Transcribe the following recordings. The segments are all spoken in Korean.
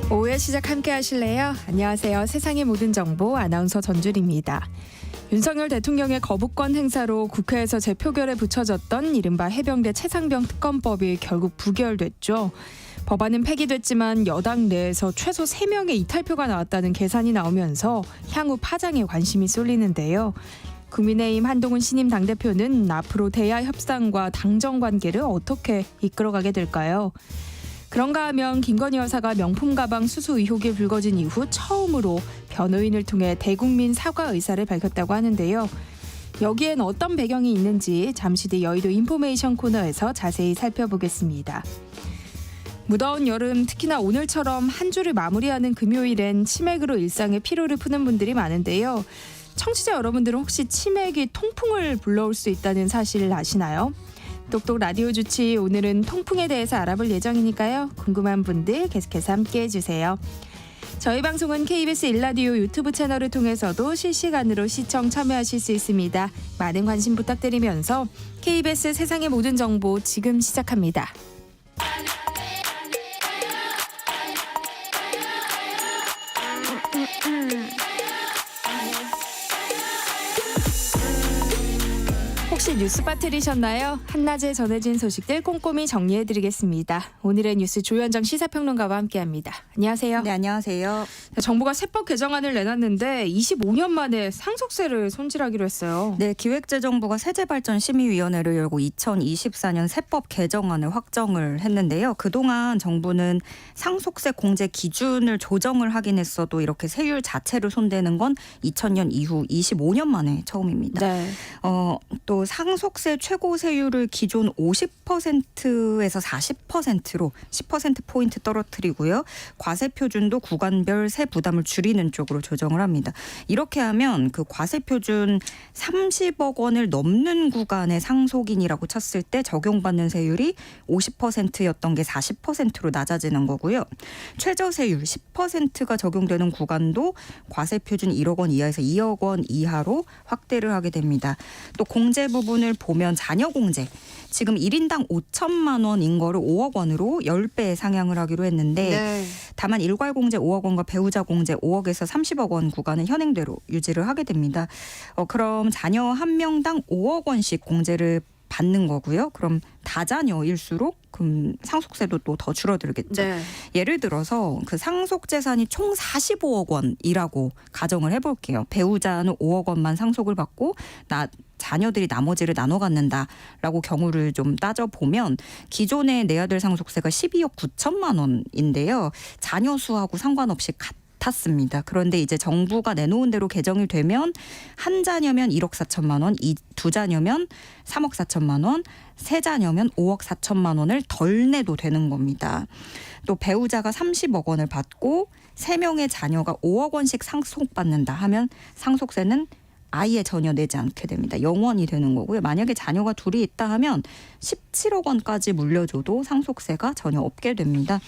오후에 시작 함께 하실래요? 안녕하세요. 세상의 모든 정보 아나운서 전주리입니다. 윤석열 대통령의 거부권 행사로 국회에서 재표결에 붙여졌던 이른바 해병대 최상병 특검법이 결국 부결됐죠. 법안은 폐기됐지만 여당 내에서 최소 3명의 이탈표가 나왔다는 계산이 나오면서 향후 파장에 관심이 쏠리는데요. 국민의힘 한동훈 신임 당대표는 앞으로 대야 협상과 당정 관계를 어떻게 이끌어가게 될까요? 그런가 하면 김건희 여사가 명품 가방 수수 의혹이 불거진 이후 처음으로 변호인을 통해 대국민 사과 의사를 밝혔다고 하는데요. 여기엔 어떤 배경이 있는지 잠시 뒤 여의도 인포메이션 코너에서 자세히 살펴보겠습니다. 무더운 여름, 특히나 오늘처럼 한 주를 마무리하는 금요일엔 치맥으로 일상의 피로를 푸는 분들이 많은데요. 청취자 여러분들은 혹시 치맥이 통풍을 불러올 수 있다는 사실을 아시나요? 똑똑 라디오 주치 오늘은 통풍에 대해서 알아볼 예정이니까요. 궁금한 분들 계속해서 함께해 주세요. 저희 방송은 KBS 1라디오 유튜브 채널을 통해서도 실시간으로 시청 참여하실 수 있습니다. 많은 관심 부탁드리면서 KBS 세상의 모든 정보 지금 시작합니다. 혹시 뉴스 빠뜨리셨나요? 한낮에 전해진 소식들 꼼꼼히 정리해드리겠습니다. 오늘의 뉴스 조현정 시사평론가와 함께합니다. 안녕하세요. 네, 안녕하세요. 정부가 세법 개정안을 내놨는데 25년 만에 상속세를 손질하기로 했어요. 네, 기획재정부가 세제발전심의위원회를 열고 2024년 세법 개정안을 확정을 했는데요. 그동안 정부는 상속세 공제 기준을 조정을 하긴 했어도 이렇게 세율 자체를 손대는 건 2000년 이후 25년 만에 처음입니다. 네. 또 상속세 최고 세율을 기존 50%에서 40%로 10%포인트 떨어뜨리고요. 과세 표준도 구간별 세 부담을 줄이는 쪽으로 조정을 합니다. 이렇게 하면 그 과세 표준 30억 원을 넘는 구간의 상속인이라고 쳤을 때 적용받는 세율이 50%였던 게 40%로 낮아지는 거고요. 최저세율 10%가 적용되는 구간도 과세 표준 1억 원 이하에서 2억 원 이하로 확대를 하게 됩니다. 또 공제 부분을 보면 자녀 공제. 지금 1인당 5천만 원인 거를 5억 원으로 10배 상향을 하기로 했는데 네. 다만 일괄 공제 5억 원과 배우자 공제 5억에서 30억 원 구간은 현행대로 유지를 하게 됩니다. 그럼 자녀 한 명당 5억 원씩 공제를 받는 거고요. 그럼 다자녀일수록 그럼 상속세도 또 더 줄어들겠죠. 네. 예를 들어서 그 상속 재산이 총 45억 원이라고 가정을 해볼게요. 배우자는 5억 원만 상속을 받고 자녀들이 나머지를 나눠 갖는다라고 경우를 좀 따져보면 기존에 내야 될 상속세가 12억 9천만 원인데요. 자녀 수하고 상관없이 같았습니다. 그런데 이제 정부가 내놓은 대로 개정이 되면 한 자녀면 1억 4천만 원, 두 자녀면 3억 4천만 원, 세 자녀면 5억 4천만 원을 덜 내도 되는 겁니다. 또 배우자가 30억 원을 받고 3명의 자녀가 5억 원씩 상속받는다 하면 상속세는 아예 전혀 내지 않게 됩니다. 0원이 되는 거고요. 만약에 자녀가 둘이 있다 하면 17억 원까지 물려줘도 상속세가 전혀 없게 됩니다.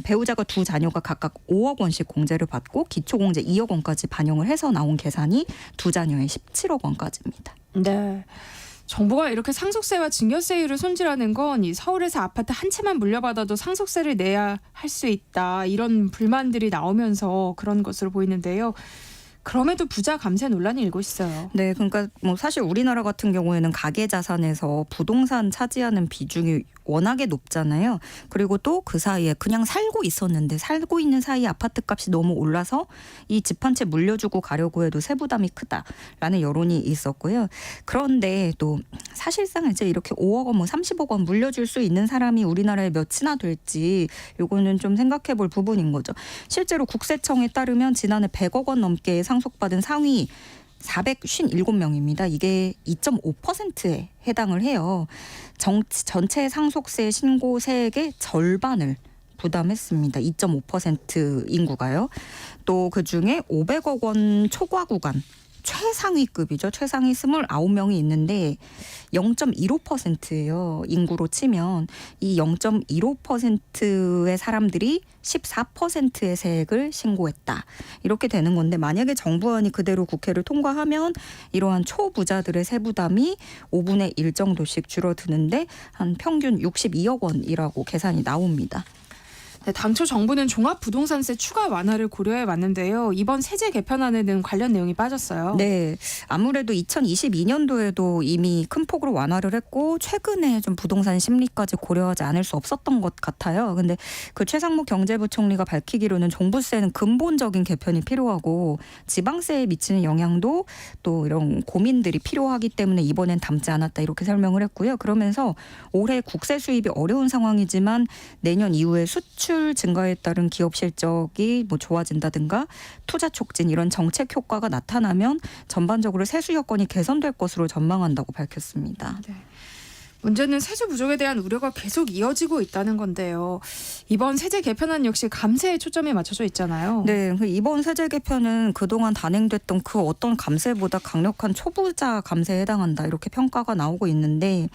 배우자가 두 자녀가 각각 5억 원씩 공제를 받고 기초공제 2억 원까지 반영을 해서 나온 계산이 두 자녀에 17억 원까지입니다. 네. 정부가 이렇게 상속세와 증여세율을 손질하는 건 이 서울에서 아파트 한 채만 물려받아도 상속세를 내야 할 수 있다. 이런 불만들이 나오면서 그런 것으로 보이는데요. 그럼에도 부자 감세 논란이 일고 있어요. 네, 그러니까 뭐 사실 우리나라 같은 경우에는 가계 자산에서 부동산 차지하는 비중이 워낙에 높잖아요. 그리고 또 그 사이에 그냥 살고 있는 사이에 아파트 값이 너무 올라서 이 집 한 채 물려주고 가려고 해도 세부담이 크다라는 여론이 있었고요. 그런데 또 사실상 이제 이렇게 5억 원, 30억 원 물려줄 수 있는 사람이 우리나라에 몇이나 될지 요거는 좀 생각해 볼 부분인 거죠. 실제로 국세청에 따르면 지난해 100억 원 넘게 상속받은 상위 457명입니다. 이게 2.5%에 해당을 해요. 전체 상속세 신고세액의 절반을 부담했습니다. 2.5% 인구가요. 또 그중에 500억 원 초과 구간 최상위급이죠. 최상위 29명이 있는데 0.15%예요. 인구로 치면 이 0.15%의 사람들이 14%의 세액을 신고했다. 이렇게 되는 건데 만약에 정부안이 그대로 국회를 통과하면 이러한 초부자들의 세부담이 5분의 1 정도씩 줄어드는데 한 평균 62억 원이라고 계산이 나옵니다. 네, 당초 정부는 종합부동산세 추가 완화를 고려해 왔는데요. 이번 세제 개편안에는 관련 내용이 빠졌어요. 네, 아무래도 2022년도에도 이미 큰 폭으로 완화를 했고 최근에 좀 부동산 심리까지 고려하지 않을 수 없었던 것 같아요. 근데 그 최상목 경제부총리가 밝히기로는 종부세는 근본적인 개편이 필요하고 지방세에 미치는 영향도 또 이런 고민들이 필요하기 때문에 이번엔 담지 않았다 이렇게 설명을 했고요. 그러면서 올해 국세 수입이 어려운 상황이지만 내년 이후에 수출 증가에 따른 기업 실적이 뭐 좋아진다든가 투자 촉진 이런 정책 효과가 나타나면 전반적으로 세수 여건이 개선될 것으로 전망한다고 밝혔습니다. 네. 문제는 세수 부족에 대한 우려가 계속 이어지고 있다는 건데요. 이번 세제 개편안 역시 감세에 초점이 맞춰져 있잖아요. 네, 이번 세제 개편은 그동안 단행됐던 그 어떤 감세보다 강력한 초부자 감세에 해당한다 이렇게 평가가 나오고 있는데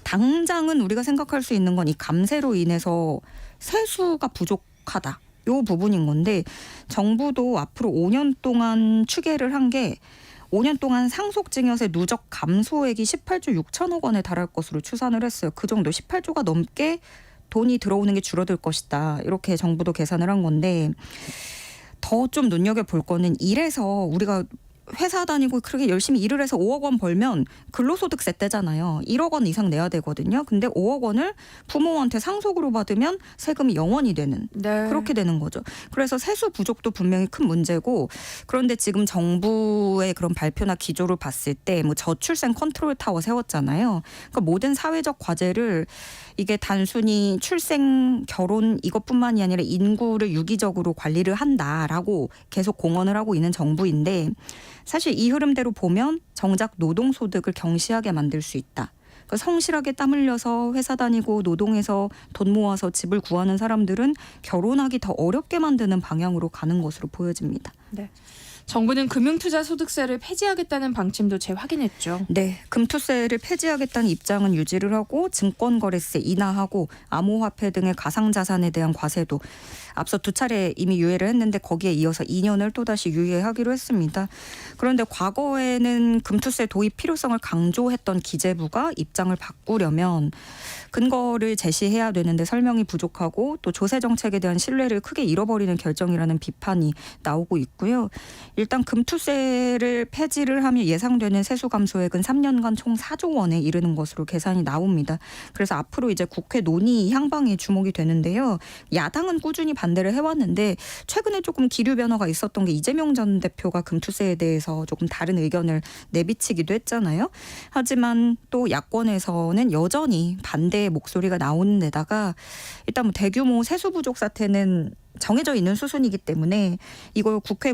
당장은 우리가 생각할 수 있는 건 이 감세로 인해서 세수가 부족하다. 이 부분인 건데 정부도 앞으로 5년 동안 추계를 한 게 5년 동안 상속증여세 누적 감소액이 18조 6천억 원에 달할 것으로 추산을 했어요. 그 정도 18조가 넘게 돈이 들어오는 게 줄어들 것이다. 이렇게 정부도 계산을 한 건데 더 좀 눈여겨볼 거는 이래서 우리가 회사 다니고 그렇게 열심히 일을 해서 5억 원 벌면 근로소득세 떼잖아요. 1억 원 이상 내야 되거든요. 근데 5억 원을 부모한테 상속으로 받으면 세금이 0원이 되는 네. 그렇게 되는 거죠. 그래서 세수 부족도 분명히 큰 문제고 그런데 지금 정부의 그런 발표나 기조를 봤을 때 뭐 저출생 컨트롤 타워 세웠잖아요. 그러니까 모든 사회적 과제를 이게 단순히 출생, 결혼 이것뿐만이 아니라 인구를 유기적으로 관리를 한다라고 계속 공언을 하고 있는 정부인데 사실 이 흐름대로 보면 정작 노동소득을 경시하게 만들 수 있다. 그러니까 성실하게 땀 흘려서 회사 다니고 노동해서 돈 모아서 집을 구하는 사람들은 결혼하기 더 어렵게 만드는 방향으로 가는 것으로 보여집니다. 네. 정부는 금융투자소득세를 폐지하겠다는 방침도 재확인했죠. 네, 금투세를 폐지하겠다는 입장은 유지를 하고 증권거래세 인하하고 암호화폐 등의 가상자산에 대한 과세도 앞서 2차례 이미 유예를 했는데 거기에 이어서 2년을 또다시 유예하기로 했습니다. 그런데 과거에는 금투세 도입 필요성을 강조했던 기재부가 입장을 바꾸려면 근거를 제시해야 되는데 설명이 부족하고 또 조세 정책에 대한 신뢰를 크게 잃어버리는 결정이라는 비판이 나오고 있고요. 일단 금투세를 폐지를 하면 예상되는 세수 감소액은 3년간 총 4조 원에 이르는 것으로 계산이 나옵니다. 그래서 앞으로 이제 국회 논의 향방에 주목이 되는데요. 야당은 꾸준히 반대를 해왔는데 최근에 조금 기류 변화가 있었던 게 이재명 전 대표가 금투세에 대해서 조금 다른 의견을 내비치기도 했잖아요. 하지만 또 야권에서는 여전히 반대의 목소리가 나오는 데다가 일단 뭐 대규모 세수 부족 사태는 정해져 있는 수순이기 때문에 이걸 국회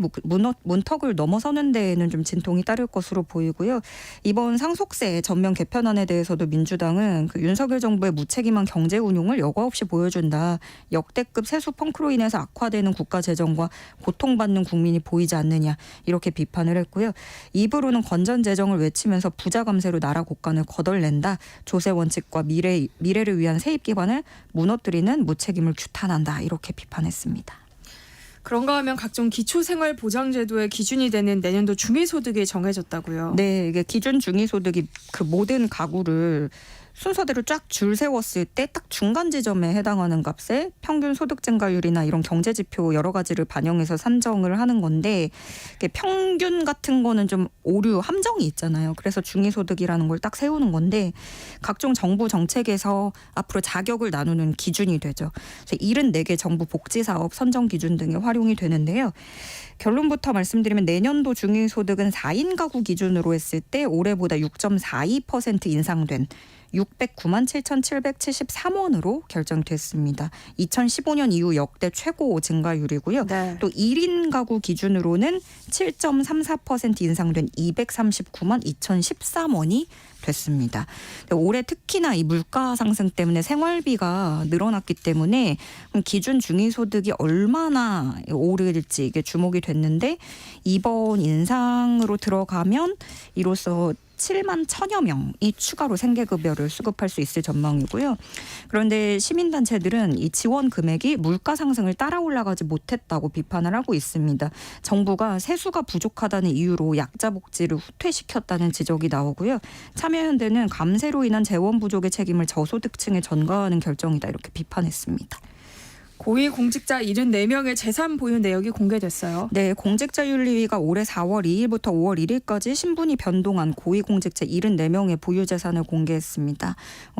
문턱을 넘어서는 데에는 좀 진통이 따를 것으로 보이고요. 이번 상속세 전면 개편안에 대해서도 민주당은 그 윤석열 정부의 무책임한 경제 운용을 여과 없이 보여준다. 역대급 세수 펑크로 인해서 악화되는 국가 재정과 고통받는 국민이 보이지 않느냐 이렇게 비판을 했고요. 입으로는 건전 재정을 외치면서 부자 감세로 나라 곳간을 거덜낸다. 조세 원칙과 미래를 위한 세입 기반을 무너뜨리는 무책임을 규탄한다. 이렇게 비판했습니다. 그런가 하면 각종 기초생활보장제도의 기준이 되는 내년도 중위소득이 정해졌다고요. 네, 이게 기준 중위소득이 그 모든 가구를 순서대로 쫙 줄 세웠을 때 딱 중간 지점에 해당하는 값에 평균 소득 증가율이나 이런 경제 지표 여러 가지를 반영해서 산정을 하는 건데 평균 같은 거는 좀 오류 함정이 있잖아요. 그래서 중위소득이라는 걸 딱 세우는 건데 각종 정부 정책에서 앞으로 자격을 나누는 기준이 되죠. 그래서 74개 정부 복지사업 선정 기준 등에 활용이 되는데요. 결론부터 말씀드리면 내년도 중위소득은 4인 가구 기준으로 했을 때 올해보다 6.42% 인상된 609만 7,773원으로 결정됐습니다. 2015년 이후 역대 최고 증가율이고요. 네. 또 1인 가구 기준으로는 7.34% 인상된 239만 2,013원이 됐습니다. 올해 특히나 이 물가 상승 때문에 생활비가 늘어났기 때문에 기준 중위소득이 얼마나 오를지 이게 주목이 됐는데 이번 인상으로 들어가면 이로써 7만 1,000여 명이 추가로 생계급여를 수급할 수 있을 전망이고요. 그런데 시민단체들은 이 지원 금액이 물가 상승을 따라 올라가지 못했다고 비판을 하고 있습니다. 정부가 세수가 부족하다는 이유로 약자 복지를 후퇴시켰다는 지적이 나오고요. 참여연대는 감세로 인한 재원 부족의 책임을 저소득층에 전가하는 결정이다 이렇게 비판했습니다. 고위공직자 74명의 재산 보유 내역이 공개됐어요. 네, 공직자윤리위가 올해 4월 2일부터 5월 1일까지 신분이 변동한 고위공직자 74명의 보유 재산을 공개했습니다.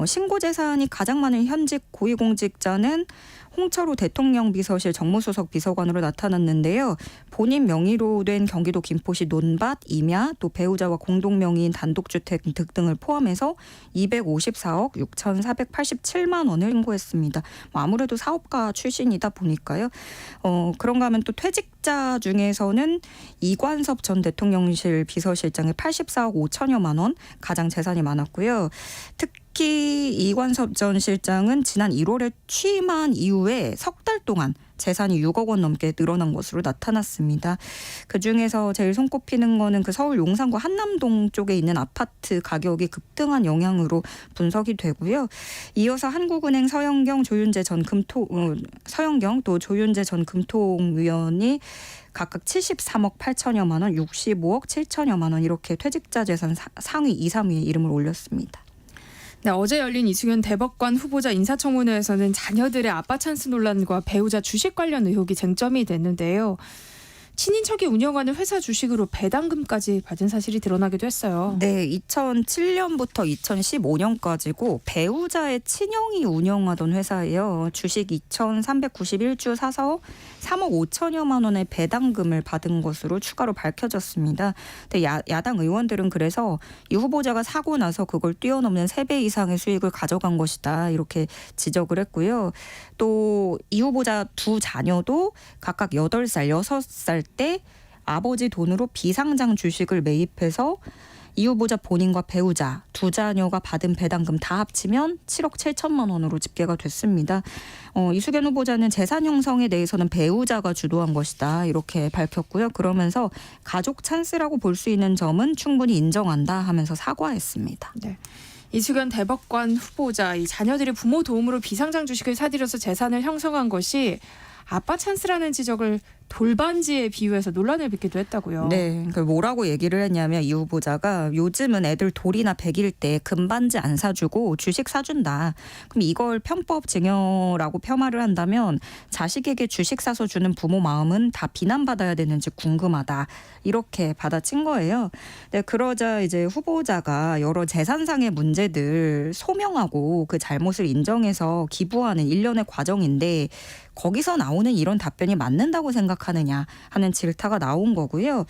신고 재산이 가장 많은 현직 고위공직자는 홍철호 대통령 비서실 정무수석 비서관으로 나타났는데요. 본인 명의로 된 경기도 김포시 논밭, 임야, 또 배우자와 공동 명의인 단독주택 등을 포함해서 254억 6,487만 원을 신고했습니다. 아무래도 사업가 출신이다 보니까요. 그런가 하면 또 퇴직자 중에서는 이관섭 전 대통령실 비서실장의 84억 5천여만 원 가장 재산이 많았고요. 특히 이관섭 전 실장은 지난 1월에 취임한 이후에 석 달 동안 재산이 6억 원 넘게 늘어난 것으로 나타났습니다. 그중에서 제일 손꼽히는 거는 그 서울 용산구 한남동 쪽에 있는 아파트 가격이 급등한 영향으로 분석이 되고요. 이어서 한국은행 서영경 또 조윤재 전 금통위원이 각각 73억 8천여만 원, 65억 7천여만 원 이렇게 퇴직자 재산 상위 2, 3위에 이름을 올렸습니다. 네, 어제 열린 이수근 대법관 후보자 인사청문회에서는 자녀들의 아빠 찬스 논란과 배우자 주식 관련 의혹이 쟁점이 됐는데요. 친인척이 운영하는 회사 주식으로 배당금까지 받은 사실이 드러나기도 했어요. 네, 2007년부터 2015년까지고 배우자의 친형이 운영하던 회사예요. 주식 2,391주 사서 3억 5천여만 원의 배당금을 받은 것으로 추가로 밝혀졌습니다. 근데 야당 의원들은 그래서 이 후보자가 사고 나서 그걸 뛰어넘는 3배 이상의 수익을 가져간 것이다 이렇게 지적을 했고요. 또 이 후보자 두 자녀도 각각 8살, 6살 때 아버지 돈으로 비상장 주식을 매입해서 이 후보자 본인과 배우자 두 자녀가 받은 배당금 다 합치면 7억 7천만 원으로 집계가 됐습니다. 이수근 후보자는 재산 형성에 대해서는 배우자가 주도한 것이다 이렇게 밝혔고요. 그러면서 가족 찬스라고 볼 수 있는 점은 충분히 인정한다 하면서 사과했습니다. 네. 이수근 대법관 후보자 이 자녀들이 부모 도움으로 비상장 주식을 사들여서 재산을 형성한 것이 아빠 찬스라는 지적을 돌반지에 비유해서 논란을 빚기도 했다고요. 네, 뭐라고 얘기를 했냐면 이 후보자가 요즘은 애들 돌이나 백일 때 금반지 안 사주고 주식 사준다. 그럼 이걸 편법 증여라고 폄하를 한다면 자식에게 주식 사서 주는 부모 마음은 다 비난받아야 되는지 궁금하다. 이렇게 받아친 거예요. 네, 그러자 이제 후보자가 여러 재산상의 문제들 소명하고 그 잘못을 인정해서 기부하는 일련의 과정인데 거기서 나오는 이런 답변이 맞는다고 생각하느냐 하는 질타가 나온 거고요.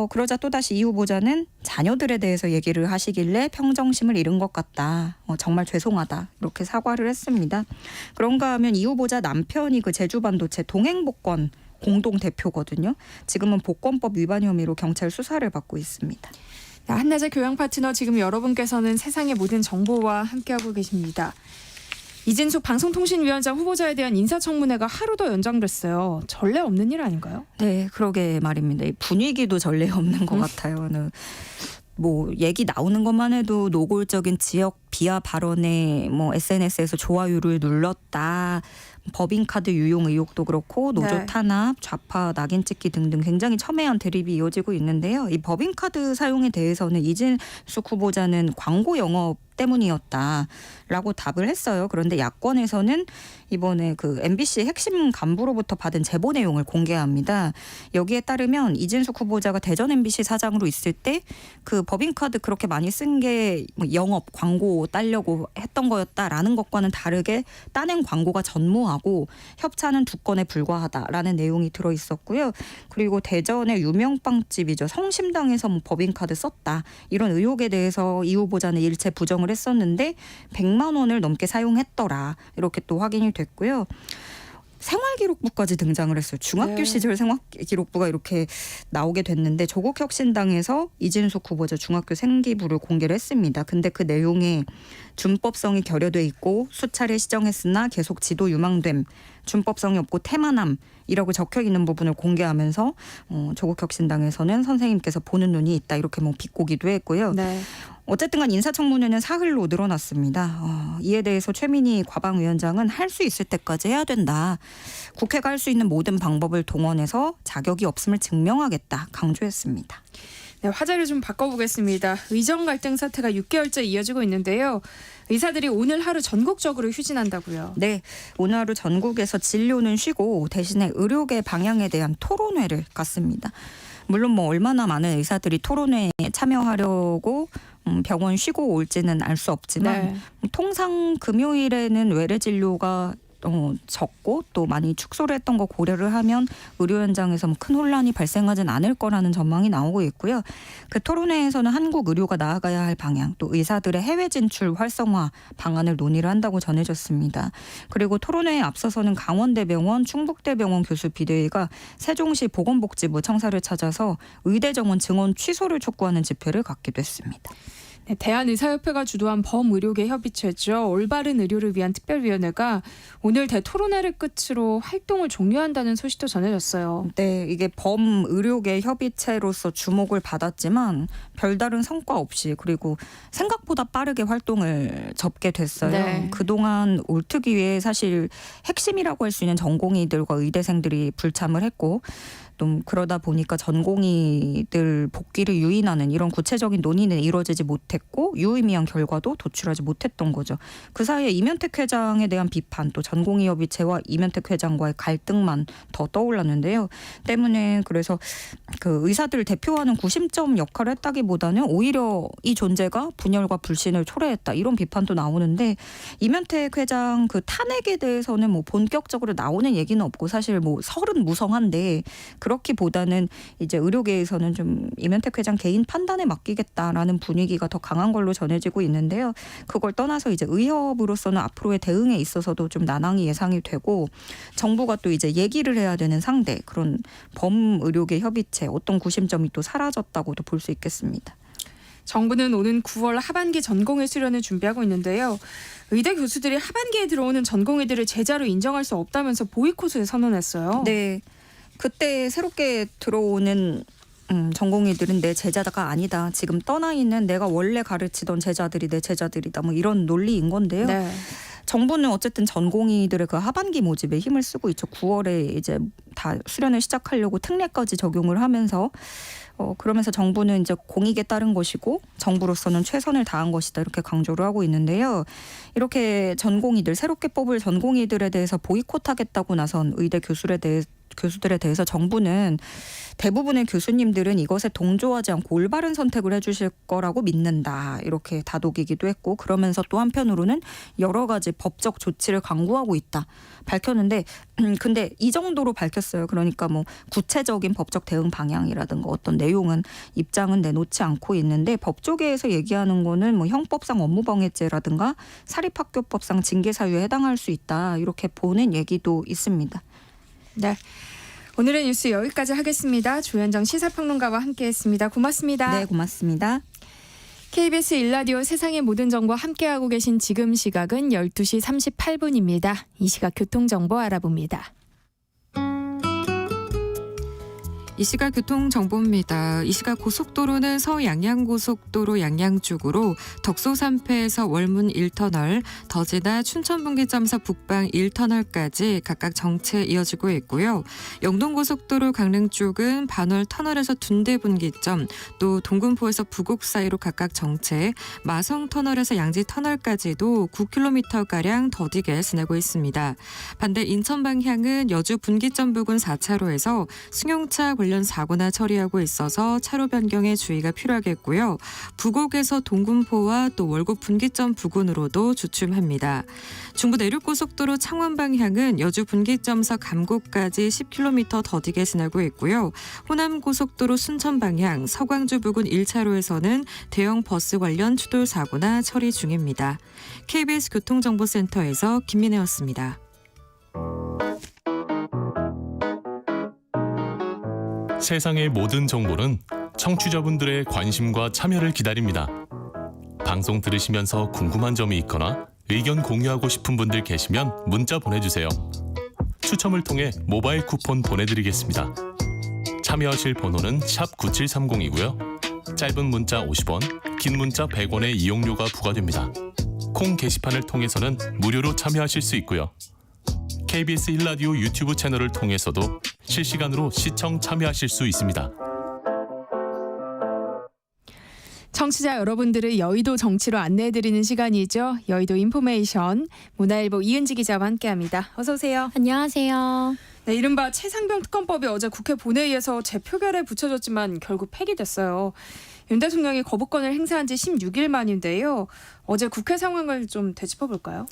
그러자 또다시 이 후보자는 자녀들에 대해서 얘기를 하시길래 평정심을 잃은 것 같다. 정말 죄송하다. 이렇게 사과를 했습니다. 그런가 하면 이 후보자 남편이 그 제주반도체 동행복권 공동대표거든요. 지금은 복권법 위반 혐의로 경찰 수사를 받고 있습니다. 한낮의 교양 파트너 지금 여러분께서는 세상의 모든 정보와 함께하고 계십니다. 이진숙 방송통신위원장 후보자에 대한 인사청문회가 하루 더 연장됐어요. 전례 없는 일 아닌가요? 네, 그러게 말입니다. 이 분위기도 전례 없는 것 같아요. 뭐 얘기 나오는 것만 해도 노골적인 지역 비하 발언에 뭐 SNS에서 좋아요를 눌렀다. 법인카드 유용 의혹도 그렇고 노조 네. 탄압, 좌파 낙인 찍기 등등 굉장히 첨예한 대립이 이어지고 있는데요. 이 법인카드 사용에 대해서는 이진숙 후보자는 광고 영업 때문이었다라고 답을 했어요. 그런데 야권에서는 이번에 그 MBC 핵심 간부로부터 받은 제보 내용을 공개합니다. 여기에 따르면 이진숙 후보자가 대전 MBC 사장으로 있을 때 그 법인카드 그렇게 많이 쓴 게 영업 광고 따려고 했던 거였다라는 것과는 다르게 따낸 광고가 전무하고 협찬은 2건에 불과하다라는 내용이 들어 있었고요. 그리고 대전의 유명 빵집이죠. 성심당에서 뭐 법인카드 썼다. 이런 의혹에 대해서 이 후보자는 일체 부정을 했었는데 100만 원을 넘게 사용했더라. 이렇게 또 확인이 됐고요. 생활기록부까지 등장을 했어요. 중학교 네. 시절 생활기록부가 이렇게 나오게 됐는데 조국혁신당에서 이진숙 후보자 중학교 생기부를 공개를 했습니다. 근데 그 내용에 준법성이 결여돼 있고 수차례 시정했으나 계속 지도 유망됨, 준법성이 없고 태만함이라고 적혀 있는 부분을 공개하면서 조국혁신당에서는 선생님께서 보는 눈이 있다 이렇게 뭐 비꼬기도 했고요. 네. 어쨌든 간 인사청문회는 사흘로 늘어났습니다. 이에 대해서 최민희 과방위원장은 할 수 있을 때까지 해야 된다. 국회가 할 수 있는 모든 방법을 동원해서 자격이 없음을 증명하겠다 강조했습니다. 네, 화제를 좀 바꿔보겠습니다. 의정 갈등 사태가 6개월째 이어지고 있는데요. 의사들이 오늘 하루 전국적으로 휴진한다고요. 네, 오늘 하루 전국에서 진료는 쉬고 대신에 의료계 방향에 대한 토론회를 갖습니다. 물론 뭐 얼마나 많은 의사들이 토론회에 참여하려고 병원 쉬고 올지는 알 수 없지만 통상 금요일에는 외래 진료가 적고 또 많이 축소를 했던 거 고려를 하면 의료 현장에서 큰 혼란이 발생하진 않을 거라는 전망이 나오고 있고요. 그 토론회에서는 한국 의료가 나아가야 할 방향, 또 의사들의 해외 진출 활성화 방안을 논의를 한다고 전해졌습니다. 그리고 토론회에 앞서서는 강원대병원, 충북대병원 교수 비대위가 세종시 보건복지부 청사를 찾아서 의대 정원 증원 취소를 촉구하는 집회를 갖기도 했습니다. 네, 대한의사협회가 주도한 범의료계 협의체죠. 올바른 의료를 위한 특별위원회가 오늘 대토론회를 끝으로 활동을 종료한다는 소식도 전해졌어요. 네, 이게 범의료계 협의체로서 주목을 받았지만 별다른 성과 없이 그리고 생각보다 빠르게 활동을 접게 됐어요. 네. 그동안 올특위에 사실 핵심이라고 할 수 있는 전공의들과 의대생들이 불참을 했고 또 그러다 보니까 전공의들 복귀를 유인하는 이런 구체적인 논의는 이루어지지 못했고 유의미한 결과도 도출하지 못했던 거죠. 그 사이에 이면택 회장에 대한 비판 또 전공의 협의체와 이면택 회장과의 갈등만 더 떠올랐는데요. 때문에 그래서 그 의사들을 대표하는 구심점 역할을 했다기보다는 오히려 이 존재가 분열과 불신을 초래했다 이런 비판도 나오는데 이면택 회장 그 탄핵에 대해서는 뭐 본격적으로 나오는 얘기는 없고 사실 뭐 설은 무성한데 그렇기보다는 이제 의료계에서는 좀 이면택 회장 개인 판단에 맡기겠다라는 분위기가 더 강한 걸로 전해지고 있는데요. 그걸 떠나서 이제 의협으로서는 앞으로의 대응에 있어서도 좀 난항이 예상이 되고 정부가 또 이제 얘기를 해야 되는 상대 그런 범의료계 협의체 어떤 구심점이 또 사라졌다고도 볼 수 있겠습니다. 정부는 오는 9월 하반기 전공의 수련을 준비하고 있는데요. 의대 교수들이 하반기에 들어오는 전공의들을 제자로 인정할 수 없다면서 보이콧을 선언했어요. 네. 그때 새롭게 들어오는 전공의들은 내 제자가 아니다. 지금 떠나 있는 내가 원래 가르치던 제자들이 내 제자들이다. 뭐 이런 논리인 건데요. 네. 정부는 어쨌든 전공의들의 그 하반기 모집에 힘을 쓰고 있죠. 9월에 이제 다 수련을 시작하려고 특례까지 적용을 하면서 그러면서 정부는 이제 공익에 따른 것이고 정부로서는 최선을 다한 것이다 이렇게 강조를 하고 있는데요. 이렇게 전공의들 새롭게 뽑을 전공의들에 대해서 보이콧하겠다고 나선 의대 교수들에 대해서 정부는 대부분의 교수님들은 이것에 동조하지 않고 올바른 선택을 해주실 거라고 믿는다 이렇게 다독이기도 했고 그러면서 또 한편으로는 여러 가지 법적 조치를 강구하고 있다 밝혔는데 근데 이 정도로 밝혔어요. 그러니까 뭐 구체적인 법적 대응 방향이라든가 어떤 내용은 입장은 내놓지 않고 있는데 법조계에서 얘기하는 거는 뭐 형법상 업무방해죄라든가 사립학교법상 징계사유에 해당할 수 있다 이렇게 보는 얘기도 있습니다. 네. 오늘의 뉴스 여기까지 하겠습니다. 조현정 시사평론가와 함께했습니다. 고맙습니다. 네, 고맙습니다. KBS 1라디오 세상의 모든 정보 함께하고 계신 지금 시각은 12시 38분입니다. 이 시각 교통정보 알아봅니다. 이 시각 교통정보입니다. 이 시각 고속도로는 서양양고속도로 양양 쪽으로 덕소3패에서 월문 1터널, 더지나 춘천분기점서 북방 1터널까지 각각 정체 이어지고 있고요. 영동고속도로 강릉 쪽은 반월 터널에서 둔대분기점, 또 동군포에서 부곡 사이로 각각 정체, 마성터널에서 양지터널까지도 9km가량 더디게 지나고 있습니다. 반대 인천 방향은 여주 분기점 부근 4차로에서 승용차 관련 사고나 처리하고 있어서 차로 변경에 주의가 필요하겠고요. 부곡에서 동군포와 또 월곡 분기점 부근으로도 주춤합니다. 중부 내륙고속도로 창원 방향은 여주 분기점서 감곡까지 10km 더디게 지나고 있고요. 호남고속도로 순천 방향 서광주 부근 1차로에서는 대형 버스 관련 추돌 사고나 처리 중입니다. KBS 교통정보센터에서 김민혜였습니다. 세상의 모든 정보는 청취자분들의 관심과 참여를 기다립니다. 방송 들으시면서 궁금한 점이 있거나 의견 공유하고 싶은 분들 계시면 문자 보내주세요. 추첨을 통해 모바일 쿠폰 보내드리겠습니다. 참여하실 번호는 샵 9730이고요. 짧은 문자 50원, 긴 문자 100원의 이용료가 부과됩니다. 콩 게시판을 통해서는 무료로 참여하실 수 있고요. KBS 1라디오 유튜브 채널을 통해서도 실시간으로 시청 참여하실 수 있습니다. 청취자 여러분들을 여의도 정치로 안내해드리는 시간이죠. 여의도 인포메이션 문화일보 이은지 기자와 함께합니다. 어서 오세요. 안녕하세요. 네, 이른바 최상병 특검법이 어제 국회 본회의에서 재표결에 붙여졌지만 결국 폐기됐어요. 윤 대통령이 거부권을 행사한 지 16일 만인데요. 어제 국회 상황을 좀 되짚어볼까요?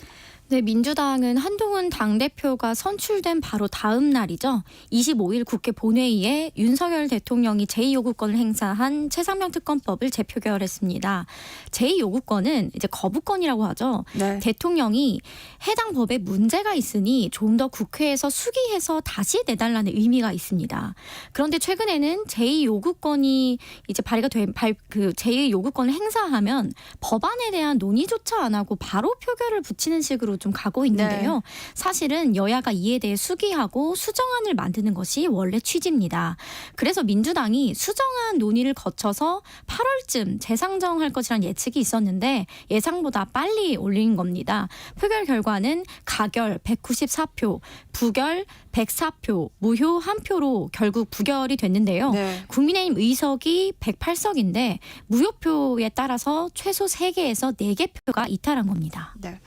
네, 민주당은 한동훈 당대표가 선출된 바로 다음 날이죠. 25일 국회 본회의에 윤석열 대통령이 제2요구권을 행사한 최상병 특검법을 재표결했습니다. 제2요구권은 이제 거부권이라고 하죠. 네. 대통령이 해당 법에 문제가 있으니 좀 더 국회에서 수기해서 다시 내달라는 의미가 있습니다. 그런데 최근에는 제2요구권이 이제 발의가 된 제2요구권을 행사하면 법안에 대한 논의조차 안 하고 바로 표결을 붙이는 식으로 좀 가고 있는데요. 네. 사실은 여야가 이에 대해 수기하고 수정안을 만드는 것이 원래 취지입니다. 그래서 민주당이 수정안 논의를 거쳐서 8월쯤 재상정할 것이라는 예측이 있었는데 예상보다 빨리 올린 겁니다. 표결 결과는 가결 194표, 부결 104표, 무효 1표로 결국 부결이 됐는데요. 네. 국민의힘 의석이 108석인데 무효표에 따라서 최소 3개에서 4개 표가 이탈한 겁니다. 네.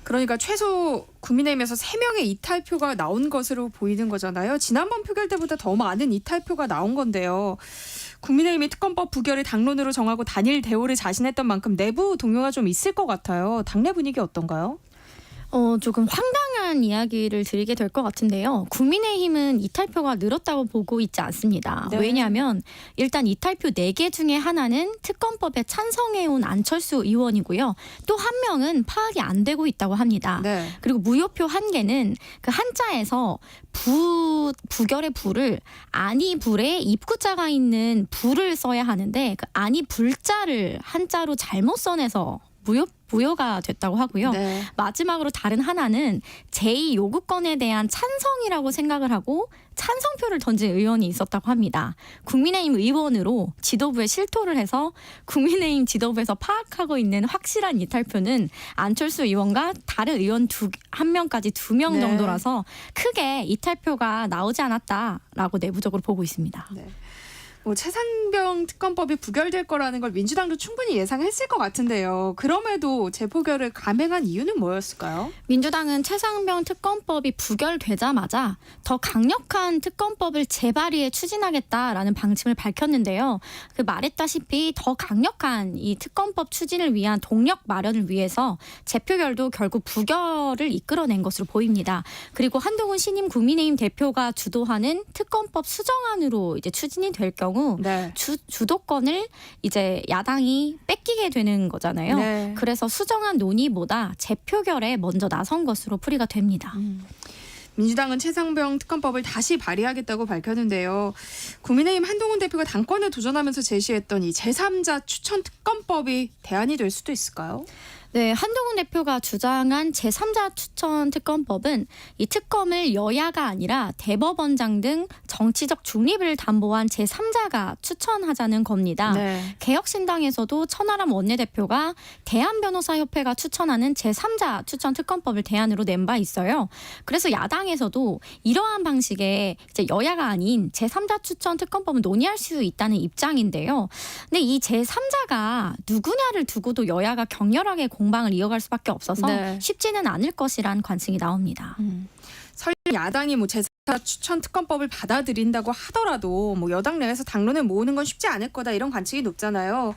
그러니까 최소 국민의힘에서 3명의 이탈표가 나온 것으로 보이는 거잖아요. 지난번 표결 때보다 더 많은 이탈표가 나온 건데요. 국민의힘이 특검법 부결을 당론으로 정하고 단일 대오를 자신했던 만큼 내부 동요가 좀 있을 것 같아요. 당내 분위기 어떤가요? 조금 황당한 이야기를 드리게 될 것 같은데요. 국민의힘은 이탈표가 늘었다고 보고 있지 않습니다. 네. 왜냐하면 일단 이탈표 4개 중에 하나는 특검법에 찬성해온 안철수 의원이고요. 또 한 명은 파악이 안 되고 있다고 합니다. 네. 그리고 무효표 1개는 그 한자에서 부결의 부를 아니 불에 입구자가 있는 부를 써야 하는데 그 아니 불자를 한자로 잘못 써내서 무효가 됐다고 하고요. 네. 마지막으로 다른 하나는 제2요구권에 대한 찬성이라고 생각을 하고 찬성표를 던진 의원이 있었다고 합니다. 국민의힘 의원으로 지도부에 실토를 해서 국민의힘 지도부에서 파악하고 있는 확실한 이탈표는 안철수 의원과 다른 의원 한 명까지 2명 네. 정도라서 크게 이탈표가 나오지 않았다라고 내부적으로 보고 있습니다. 네. 뭐 최상병 특검법이 부결될 거라는 걸 민주당도 충분히 예상했을 것 같은데요. 그럼에도 재표결을 감행한 이유는 뭐였을까요? 민주당은 최상병 특검법이 부결되자마자 더 강력한 특검법을 재발의해 추진하겠다라는 방침을 밝혔는데요. 그 말했다시피 더 강력한 이 특검법 추진을 위한 동력 마련을 위해서 재표결도 결국 부결을 이끌어낸 것으로 보입니다. 그리고 한동훈 신임 국민의힘 대표가 주도하는 특검법 수정안으로 이제 추진이 될 경우 네. 주도권을 이제 야당이 뺏기게 되는 거잖아요. 네. 그래서 수정안 논의보다 재표결에 먼저 나선 것으로 풀이가 됩니다. 민주당은 최상병 특검법을 다시 발의하겠다고 밝혔는데요. 국민의힘 한동훈 대표가 당권에 도전하면서 제시했던 이 제3자 추천 특검법이 대안이 될 수도 있을까요? 네, 한동훈 대표가 주장한 제3자 추천 특검법은 이 특검을 여야가 아니라 대법원장 등 정치적 중립을 담보한 제3자가 추천하자는 겁니다. 네. 개혁신당에서도 천하람 원내대표가 대한변호사협회가 추천하는 제3자 추천 특검법을 대안으로 낸 바 있어요. 그래서 야당에서도 이러한 방식의 이제 여야가 아닌 제3자 추천 특검법을 논의할 수 있다는 입장인데요. 근데 이 제3자가 누구냐를 두고도 여야가 격렬하게 공방을 이어갈 수밖에 없어서 네. 쉽지는 않을 것이란 관측이 나옵니다. 설령 야당이 뭐 제3자 추천 특검법을 받아들인다고 하더라도 뭐 여당 내에서 당론을 모으는 건 쉽지 않을 거다 이런 관측이 높잖아요.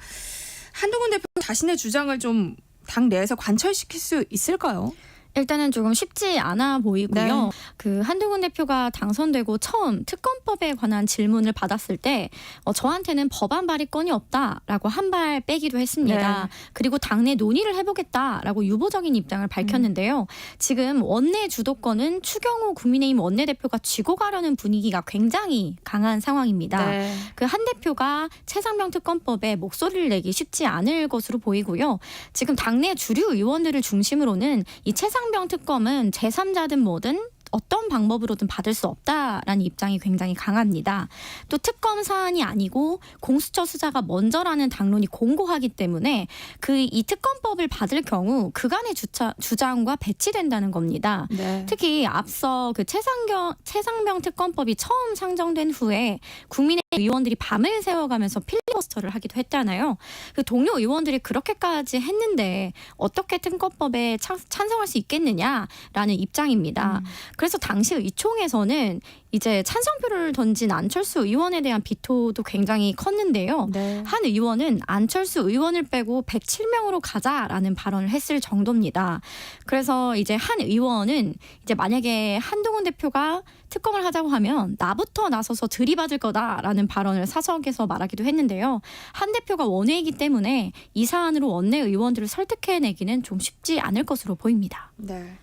한동훈 대표 자신의 주장을 좀 당 내에서 관철시킬 수 있을까요? 일단은 조금 쉽지 않아 보이고요. 네. 그 한동훈 대표가 당선되고 처음 특검법에 관한 질문을 받았을 때 저한테는 법안 발의권이 없다라고 한 발 빼기도 했습니다. 네. 그리고 당내 논의를 해보겠다라고 유보적인 입장을 밝혔는데요. 지금 원내 주도권은 추경호 국민의힘 원내대표가 쥐고 가려는 분위기가 굉장히 강한 상황입니다. 네. 그 한 대표가 최상병 특검법에 목소리를 내기 쉽지 않을 것으로 보이고요. 지금 당내 주류 의원들을 중심으로는 이 최상병 특검은 제3자든 뭐든 어떤 방법으로든 받을 수 없다라는 입장이 굉장히 강합니다. 또 특검 사안이 아니고 공수처 수사가 먼저라는 당론이 공고하기 때문에 이 특검법을 받을 경우 그간의 주장과 배치된다는 겁니다. 네. 특히 앞서 그 최상병 특검법이 처음 상정된 후에 국민의 의원들이 밤을 새워가면서 필리버스터를 하기도 했잖아요. 그 동료 의원들이 그렇게까지 했는데 어떻게 특검법에 찬성할 수 있겠느냐라는 입장입니다. 그래서 당시 의총에서는 이제 찬성표를 던진 안철수 의원에 대한 비토도 굉장히 컸는데요. 네. 한 의원은 안철수 의원을 빼고 107명으로 가자라는 발언을 했을 정도입니다. 그래서 이제 한 의원은 이제 만약에 한동훈 대표가 특검을 하자고 하면 나부터 나서서 들이받을 거다라는 발언을 사석에서 말하기도 했는데요. 한 대표가 원외이기 때문에 이 사안으로 원내 의원들을 설득해내기는 좀 쉽지 않을 것으로 보입니다. 네.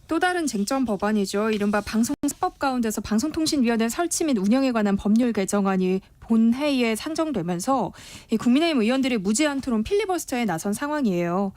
또 다른 쟁점 법안이죠. 이른바 방송사법 가운데서 방송통신위원회 설치 및 운영에 관한 법률 개정안이 본회의에 상정되면서 이 국민의힘 의원들이 무제한 토론 필리버스터에 나선 상황이에요.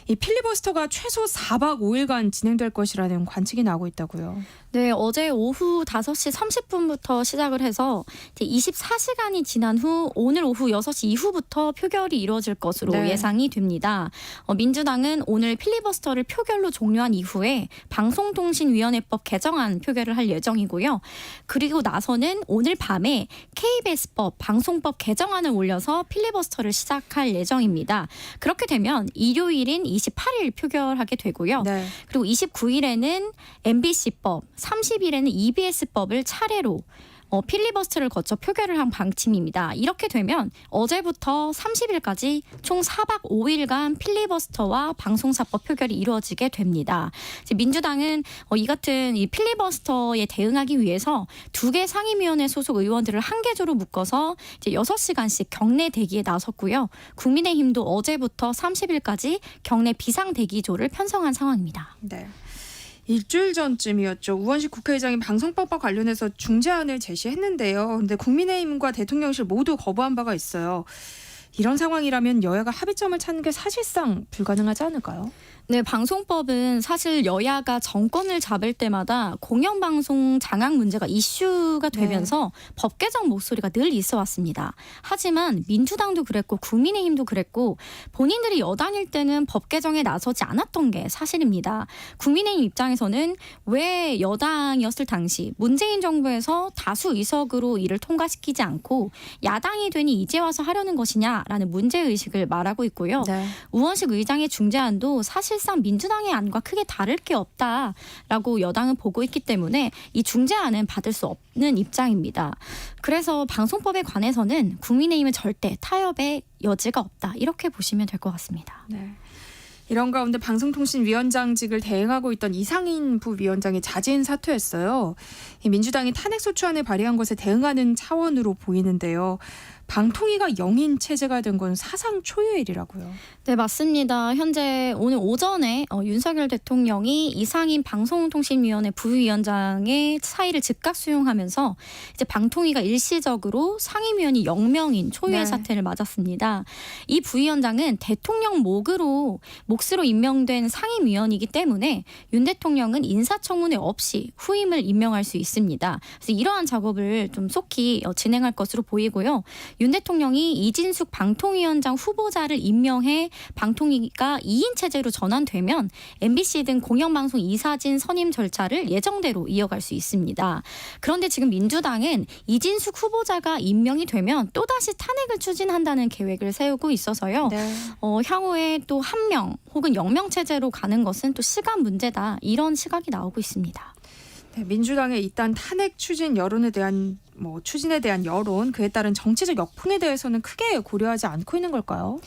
이 필리버스터가 최소 4박 5일간 진행될 것이라는 관측이 나오고 있다고요. 네, 어제 오후 5시 30분부터 시작을 해서 이제 24시간이 지난 후 오늘 오후 6시 이후부터 표결이 이루어질 것으로 네. 예상이 됩니다. 민주당은 오늘 필리버스터를 표결로 종료한 이후에 방송통신위원회법 개정안 표결을 할 예정이고요. 그리고 나서는 오늘 밤에 KBS법, 방송법 개정안을 올려서 필리버스터를 시작할 예정입니다. 그렇게 되면 일요일인 28일 표결하게 되고요. 네. 그리고 29일에는 MBC법, 30일에는 EBS법을 차례로 필리버스터를 거쳐 표결을 한 방침입니다. 이렇게 되면 어제부터 30일까지 총 4박 5일간 필리버스터와 방송사법 표결이 이루어지게 됩니다. 이제 민주당은 이 같은 이 필리버스터에 대응하기 위해서 2개 상임위원회 소속 의원들을 한 개조로 묶어서 이제 6시간씩 경내 대기에 나섰고요. 국민의힘도 어제부터 30일까지 경내 비상 대기조를 편성한 상황입니다. 네. 일주일 전쯤이었죠. 우원식 국회의장이 방송법과 관련해서 중재안을 제시했는데요. 그런데 국민의힘과 대통령실 모두 거부한 바가 있어요. 이런 상황이라면 여야가 합의점을 찾는 게 사실상 불가능하지 않을까요? 네, 방송법은 사실 여야가 정권을 잡을 때마다 공영방송 장악 문제가 이슈가 되면서 법 개정 목소리가 늘 있어 왔습니다. 하지만 민주당도 그랬고 국민의힘도 그랬고 본인들이 여당일 때는 법 개정에 나서지 않았던 게 사실입니다. 국민의힘 입장에서는 왜 여당이었을 당시 문재인 정부에서 다수 의석으로 이를 통과시키지 않고 야당이 되니 이제 와서 하려는 것이냐라는 문제의식을 말하고 있고요. 네. 우원식 의장의 중재안도 사실상 민주당의 안과 크게 다를 게 없다라고 여당은 보고 있기 때문에 이 중재안은 받을 수 없는 입장입니다. 그래서 방송법에 관해서는 국민의힘은 절대 타협의 여지가 없다. 이렇게 보시면 될 것 같습니다. 네. 이런 가운데 방송통신위원장직을 대행하고 있던 이상인 부위원장이 자진 사퇴했어요. 이 민주당이 탄핵소추안을 발의한 것에 대응하는 차원으로 보이는데요. 방통위가 영인 체제가 된 건 사상 초유의 일이라고요. 네, 맞습니다. 현재 오늘 오전에 윤석열 대통령이 이상인 방송통신위원회 부위원장의 사의를 즉각 수용하면서 이제 방통위가 일시적으로 상임위원이 0명인 초유의 네. 사태를 맞았습니다. 이 부위원장은 대통령 몫으로 임명된 상임위원이기 때문에 윤 대통령은 인사청문회 없이 후임을 임명할 수 있습니다. 그래서 이러한 작업을 좀 속히 진행할 것으로 보이고요. 윤 대통령이 이진숙 방통위원장 후보자를 임명해 방통위가 2인 체제로 전환되면 MBC 등 공영방송 이사진 선임 절차를 예정대로 이어갈 수 있습니다. 그런데 지금 민주당은 이진숙 후보자가 임명이 되면 또다시 탄핵을 추진한다는 계획을 세우고 있어서요. 네. 향후에 또 1명 혹은 0명 체제로 가는 것은 또 시간 문제다. 이런 시각이 나오고 있습니다. 네, 민주당의 일단 탄핵 추진에 대한 여론, 그에 따른 정치적 역풍에 대해서는 크게 고려하지 않고 있는 걸까요?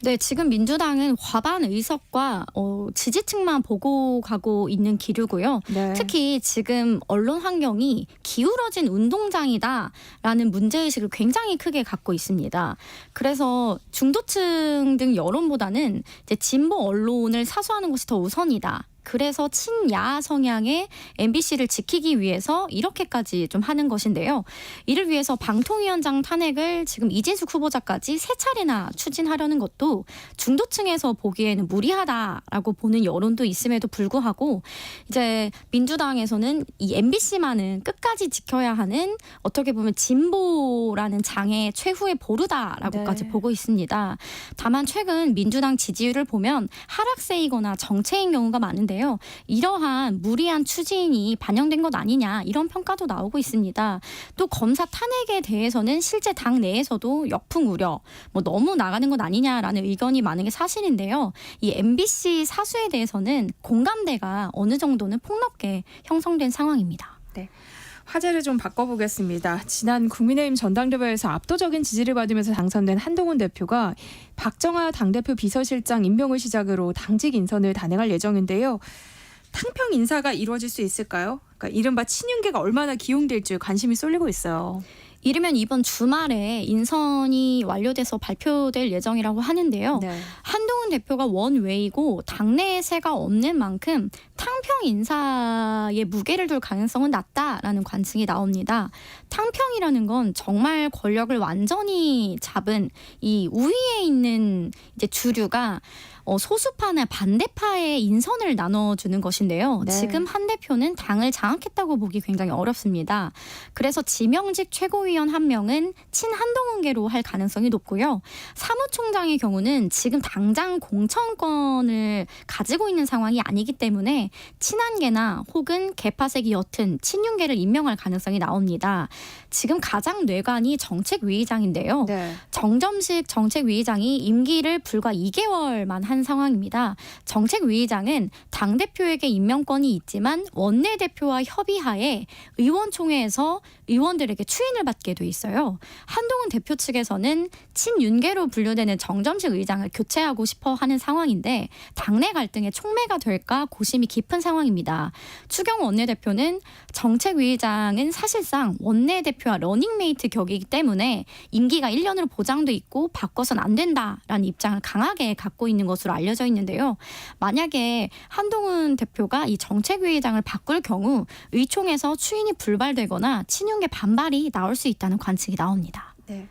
네, 지금 민주당은 과반 의석과 지지층만 보고 가고 있는 기류고요. 네. 특히 지금 언론 환경이 기울어진 운동장이다라는 문제의식을 굉장히 크게 갖고 있습니다. 그래서 중도층 등 여론보다는 이제 진보 언론을 사수하는 것이 더 우선이다. 그래서 친야 성향의 MBC를 지키기 위해서 이렇게까지 좀 하는 것인데요. 이를 위해서 방통위원장 탄핵을 지금 이진숙 후보자까지 3차례나 추진하려는 것도 중도층에서 보기에는 무리하다라고 보는 여론도 있음에도 불구하고 이제 민주당에서는 이 MBC만은 끝까지 지켜야 하는 어떻게 보면 진보라는 장의 최후의 보루다라고까지 네. 보고 있습니다. 다만 최근 민주당 지지율을 보면 하락세이거나 정체인 경우가 많은데 있는데요. 이러한 무리한 추진이 반영된 것 아니냐 이런 평가도 나오고 있습니다. 또 검사 탄핵에 대해서는 실제 당 내에서도 역풍 우려, 너무 나가는 것 아니냐라는 의견이 많은 게 사실인데요. 이 MBC 사수에 대해서는 공감대가 어느 정도는 폭넓게 형성된 상황입니다. 화제를 좀 바꿔보겠습니다. 지난 국민의힘 전당대회에서 압도적인 지지를 받으면서 당선된 한동훈 대표가 박정하 당대표 비서실장 임명을 시작으로 당직 인선을 단행할 예정인데요. 탕평 인사가 이루어질 수 있을까요? 그러니까 이른바 친윤계가 얼마나 기용될지 관심이 쏠리고 있어요. 이르면 이번 주말에 인선이 완료돼서 발표될 예정이라고 하는데요. 네. 한동훈 대표가 원외이고 당내에 새가 없는 만큼 탕평 인사의 무게를 둘 가능성은 낮다라는 관측이 나옵니다. 탕평이라는 건 정말 권력을 완전히 잡은 이 우위에 있는 이제 주류가 소수파나 반대파의 인선을 나눠주는 것인데요. 네. 지금 한 대표는 당을 장악했다고 보기 굉장히 어렵습니다. 그래서 지명직 최고위원 한 명은 친한동훈계로 할 가능성이 높고요. 사무총장의 경우는 지금 당장 공천권을 가지고 있는 상황이 아니기 때문에 친한계나 혹은 개파색이 옅은 친윤계를 임명할 가능성이 나옵니다. 지금 가장 뇌관이 정책위의장인데요. 네. 정점식 정책위의장이 임기를 불과 2개월만 한 상황입니다. 정책위의장은 당대표에게 임명권이 있지만 원내대표와 협의하에 의원총회에서 의원들에게 추인을 받게 돼 있어요. 한동훈 대표 측에서는 친윤계로 분류되는 정점식 의장을 교체하고 싶어 하는 상황인데 당내 갈등의 촉매가 될까 고심이 깊은 상황입니다. 추경호 원내대표는 정책위의장은 사실상 원내대표와 러닝메이트 격이기 때문에 임기가 1년으로 보장돼 있고 바꿔선 안 된다라는 입장을 강하게 갖고 있는 것으로 알려져 있는데요. 만약에 한동훈 대표가 이 정책위의장을 바꿀 경우 의총에서 추인이 불발되거나 친윤계 반발이 나올 수 있다는 관측이 나옵니다. 네.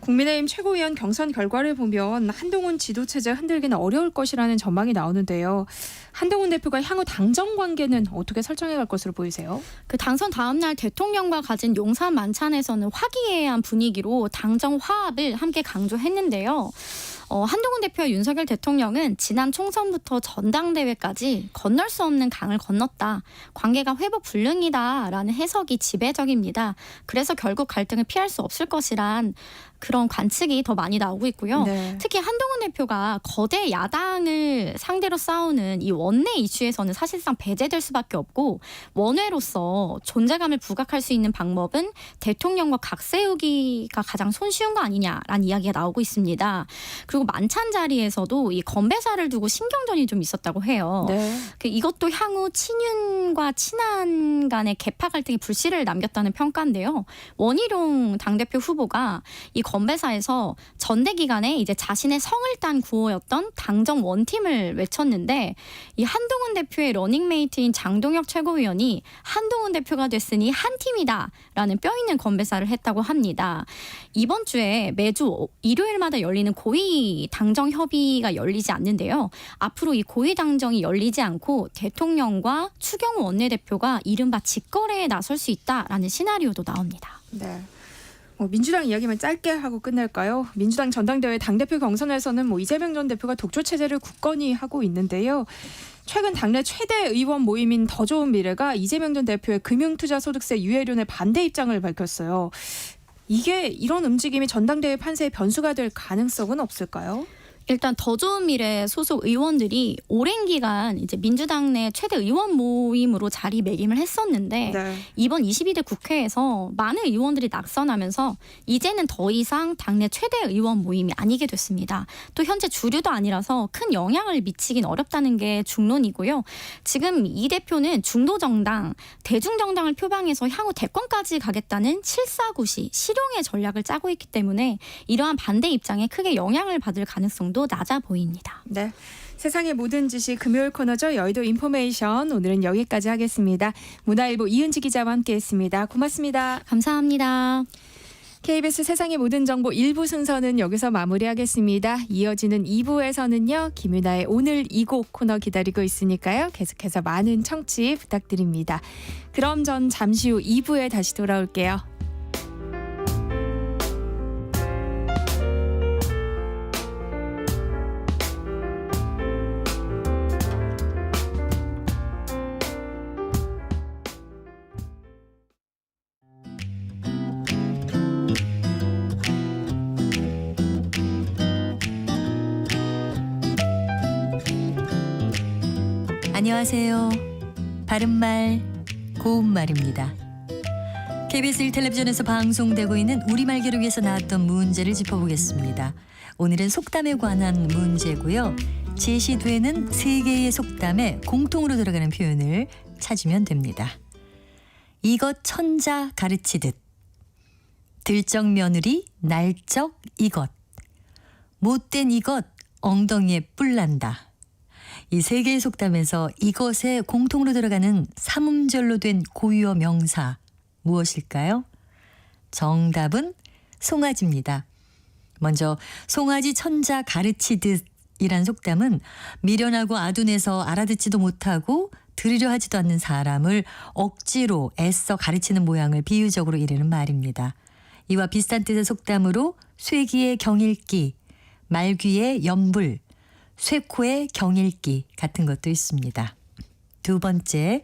국민의힘 최고위원 경선 결과를 보면 한동훈 지도체제 흔들기는 어려울 것이라는 전망이 나오는데요. 한동훈 대표가 향후 당정 관계는 어떻게 설정해 갈 것으로 보이세요? 그 당선 다음 날 대통령과 가진 용산 만찬에서는 화기애애한 분위기로 당정 화합을 함께 강조했는데요. 한동훈 대표와 윤석열 대통령은 지난 총선부터 전당대회까지 건널 수 없는 강을 건넜다. 관계가 회복 불능이다라는 해석이 지배적입니다. 그래서 결국 갈등을 피할 수 없을 것이란 그런 관측이 더 많이 나오고 있고요. 네. 특히 한동훈 대표가 거대 야당을 상대로 싸우는 이 원내 이슈에서는 사실상 배제될 수밖에 없고 원외로서 존재감을 부각할 수 있는 방법은 대통령과 각 세우기가 가장 손쉬운 거 아니냐라는 이야기가 나오고 있습니다. 그리고 만찬 자리에서도 이 건배사를 두고 신경전이 좀 있었다고 해요. 네. 이것도 향후 친윤과 친한 간의 개파 갈등이 불씨를 남겼다는 평가인데요. 원희룡 당대표 후보가 이 건배사에서 전대 기간에 이제 자신의 성을 딴 구호였던 당정 원팀을 외쳤는데 이 한동훈 대표의 러닝메이트인 장동혁 최고위원이 한동훈 대표가 됐으니 한 팀이다라는 뼈 있는 건배사를 했다고 합니다. 이번 주에 매주 일요일마다 열리는 고위 당정 협의가 열리지 않는데요. 앞으로 이 고위 당정이 열리지 않고 대통령과 추경호 원내대표가 이른바 직거래에 나설 수 있다라는 시나리오도 나옵니다. 네. 민주당 이야기만 짧게 하고 끝낼까요? 민주당 전당대회 당대표 경선에서는 이재명 전 대표가 독조 체제를 굳건히 하고 있는데요. 최근 당내 최대 의원 모임인 더 좋은 미래가 이재명 전 대표의 금융투자소득세 유예론에 반대 입장을 밝혔어요. 이런 움직임이 전당대회 판세의 변수가 될 가능성은 없을까요? 일단 더 좋은 미래 소속 의원들이 오랜 기간 이제 민주당 내 최대 의원 모임으로 자리매김을 했었는데 네. 이번 22대 국회에서 많은 의원들이 낙선하면서 이제는 더 이상 당내 최대 의원 모임이 아니게 됐습니다. 또 현재 주류도 아니라서 큰 영향을 미치긴 어렵다는 게 중론이고요. 지금 이 대표는 중도정당, 대중정당을 표방해서 향후 대권까지 가겠다는 749시 실용의 전략을 짜고 있기 때문에 이러한 반대 입장에 크게 영향을 받을 가능성도 낮아 보입니다. 네. 세상의 모든 지식 금요일 코너죠. 여의도 인포메이션. 오늘은 여기까지 하겠습니다. 문화일보 이은지 기자와 함께했습니다. 고맙습니다. 감사합니다. KBS 세상의 모든 정보 1부 순서는 여기서 마무리하겠습니다. 이어지는 2부에서는요. 김윤아의 오늘 이 곡 코너 기다리고 있으니까요. 계속해서 많은 청취 부탁드립니다. 그럼 전 잠시 후 2부에 다시 돌아올게요. 안녕하세요. 바른말, 고운말입니다. KBS 1텔레비전에서 방송되고 있는 우리말 기록에서 나왔던 문제를 짚어보겠습니다. 오늘은 속담에 관한 문제고요. 제시되는 세 개의 속담에 공통으로 들어가는 표현을 찾으면 됩니다. 이것 천자 가르치듯, 들적 며느리 날적 이것, 못된 이것 엉덩이에 뿔난다. 이 세 개의 속담에서 이것에 공통으로 들어가는 삼음절로 된 고유어 명사 무엇일까요? 정답은 송아지입니다. 먼저 송아지 천자 가르치듯 이란 속담은 미련하고 아둔해서 알아듣지도 못하고 들으려 하지도 않는 사람을 억지로 애써 가르치는 모양을 비유적으로 이르는 말입니다. 이와 비슷한 뜻의 속담으로 쇠기의 경읽기, 말귀의 염불, 쇠코의 경읽기 같은 것도 있습니다. 두 번째,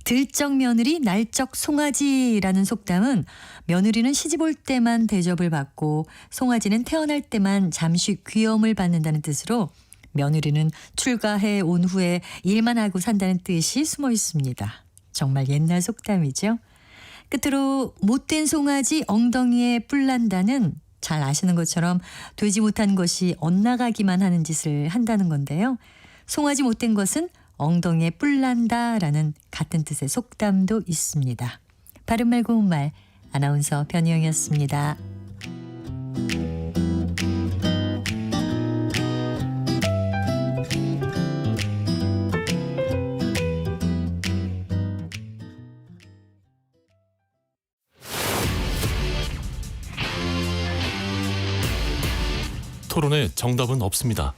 들적 며느리 날적 송아지라는 속담은 며느리는 시집 올 때만 대접을 받고 송아지는 태어날 때만 잠시 귀염을 받는다는 뜻으로 며느리는 출가해 온 후에 일만 하고 산다는 뜻이 숨어 있습니다. 정말 옛날 속담이죠. 끝으로 못된 송아지 엉덩이에 뿔난다는 잘 아시는 것처럼 되지 못한 것이 엇나가기만 하는 짓을 한다는 건데요. 송아지 못된 것은 엉덩이에 뿔난다라는 같은 뜻의 속담도 있습니다. 바른말 고운말 아나운서 변희영이었습니다. 토론에 정답은 없습니다.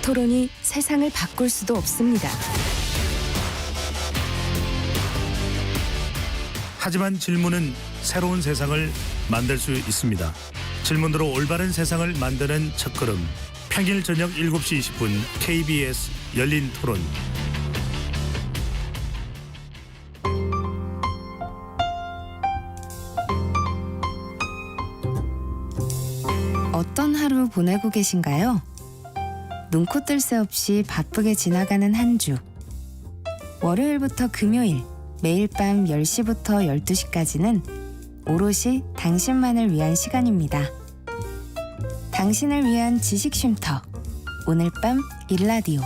토론이 세상을 바꿀 수도 없습니다. 하지만 질문은 새로운 세상을 만들 수 있습니다. 질문으로 올바른 세상을 만드는 첫걸음. 평일 저녁 7시 20분 KBS 열린 토론. 어떤 하루 보내고 계신가요? 눈코 뜰 새 없이 바쁘게 지나가는 한 주. 월요일부터 금요일, 매일 밤 10시부터 12시까지는 오롯이 당신만을 위한 시간입니다. 당신을 위한 지식 쉼터. 오늘 밤 일라디오.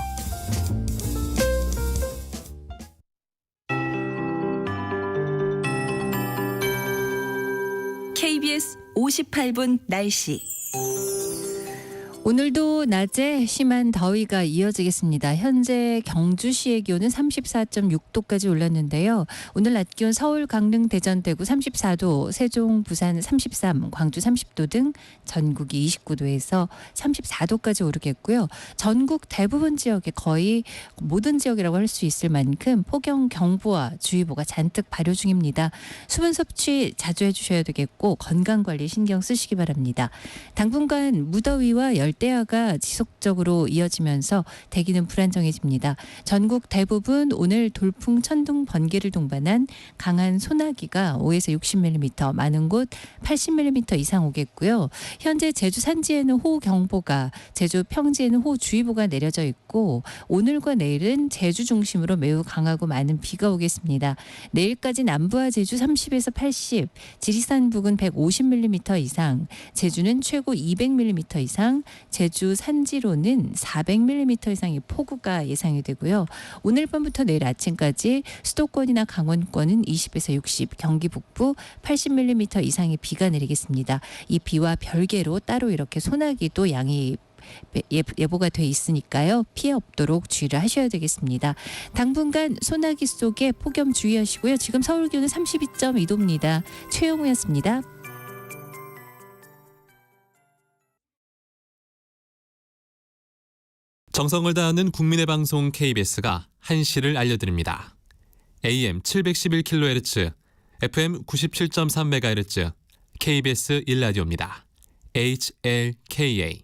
KBS 58분 날씨. 오늘도 낮에 심한 더위가 이어지겠습니다. 현재 경주시의 기온은 34.6도까지 올랐는데요. 오늘 낮 기온 서울, 강릉, 대전, 대구 34도, 세종, 부산 33, 광주 30도 등 전국이 29도에서 34도까지 오르겠고요. 전국 대부분 지역에 거의 모든 지역이라고 할 수 있을 만큼 폭염 경보와 주의보가 잔뜩 발효 중입니다. 수분 섭취 자주 해주셔야 되겠고 건강관리 신경 쓰시기 바랍니다. 당분간 무더위와 열대야가 지속적으로 이어지면서 대기는 불안정해집니다. 전국 대부분 오늘 돌풍, 천둥, 번개를 동반한 강한 소나기가 5에서 60mm, 많은 곳 80mm 이상 오겠고요. 현재 제주 산지에는 호우경보가, 제주 평지에는 호우주의보가 내려져 있고 오늘과 내일은 제주 중심으로 매우 강하고 많은 비가 오겠습니다. 내일까지 남부와 제주 30에서 80, 지리산 부근 150mm 이상, 제주는 최고 200mm 이상, 제주 산지로는 400mm 이상의 폭우가 예상이 되고요. 오늘 밤부터 내일 아침까지 수도권이나 강원권은 20에서 60, 경기 북부 80mm 이상의 비가 내리겠습니다. 이 비와 별개로 따로 이렇게 소나기도 양이 예보가 돼 있으니까요. 피해 없도록 주의를 하셔야 되겠습니다. 당분간 소나기 속에 폭염 주의하시고요. 지금 서울 기온은 32.2도입니다. 최영우였습니다. 정성을 다하는 국민의 방송 KBS가 한시를 알려드립니다. AM 711kHz, FM 97.3MHz, KBS 1라디오입니다. HLKA.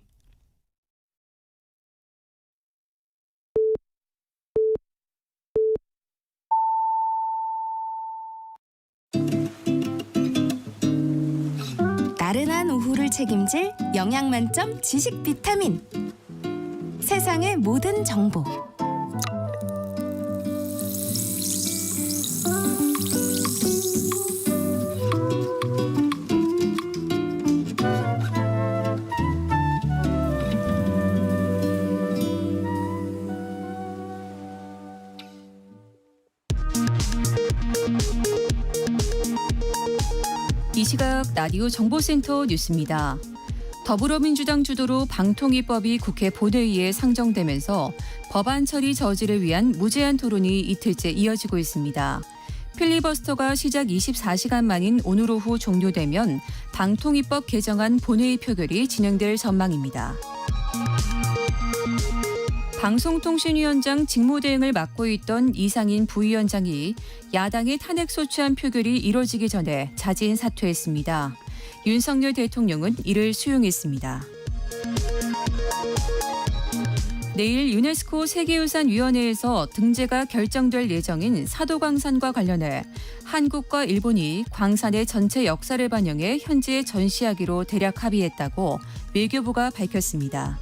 나른한 오후를 책임질 영양 만점 지식 비타민. 세상의 모든 정보. 이 시각 라디오 정보센터 뉴스입니다. 더불어민주당 주도로 방통위법이 국회 본회의에 상정되면서 법안 처리 저지를 위한 무제한 토론이 이틀째 이어지고 있습니다. 필리버스터가 시작 24시간 만인 오늘 오후 종료되면 방통위법 개정안 본회의 표결이 진행될 전망입니다. 방송통신위원장 직무대행을 맡고 있던 이상인 부위원장이 야당의 탄핵소추안 표결이 이뤄지기 전에 자진 사퇴했습니다. 윤석열 대통령은 이를 수용했습니다. 내일 유네스코 세계유산위원회에서 등재가 결정될 예정인 사도광산과 관련해 한국과 일본이 광산의 전체 역사를 반영해 현지에 전시하기로 대략 합의했다고 외교부가 밝혔습니다.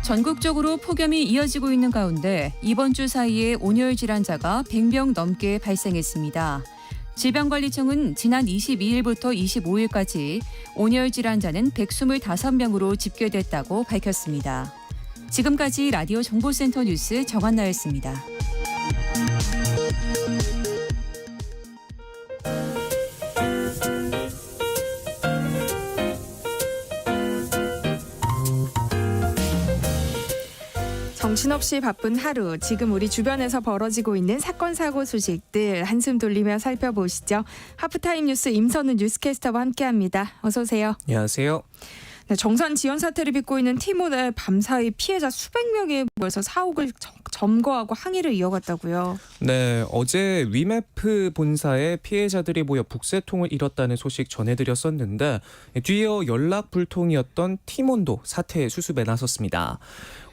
전국적으로 폭염이 이어지고 있는 가운데 이번 주 사이에 온열 질환자가 100명 넘게 발생했습니다. 질병관리청은 지난 22일부터 25일까지 온열 질환자는 125명으로 집계됐다고 밝혔습니다. 지금까지 라디오 정보센터 뉴스 정한나였습니다. 정신없이 바쁜 하루, 지금 우리 주변에서 벌어지고 있는 사건 사고 소식들 한숨 돌리며 살펴보시죠. 하프타임 뉴스 임선우 뉴스캐스터와 함께합니다. 어서 오세요. 안녕하세요. 네, 정산 지연 사태를 빚고 있는 티몬의 밤사이 피해자 수백 명이 모여서 사옥을 점거하고 항의를 이어갔다고요. 네, 어제 위메프 본사에 피해자들이 모여 북새통을 잃었다는 소식 전해드렸었는데 뒤이어 연락 불통이었던 티몬도 사태 수습에 나섰습니다.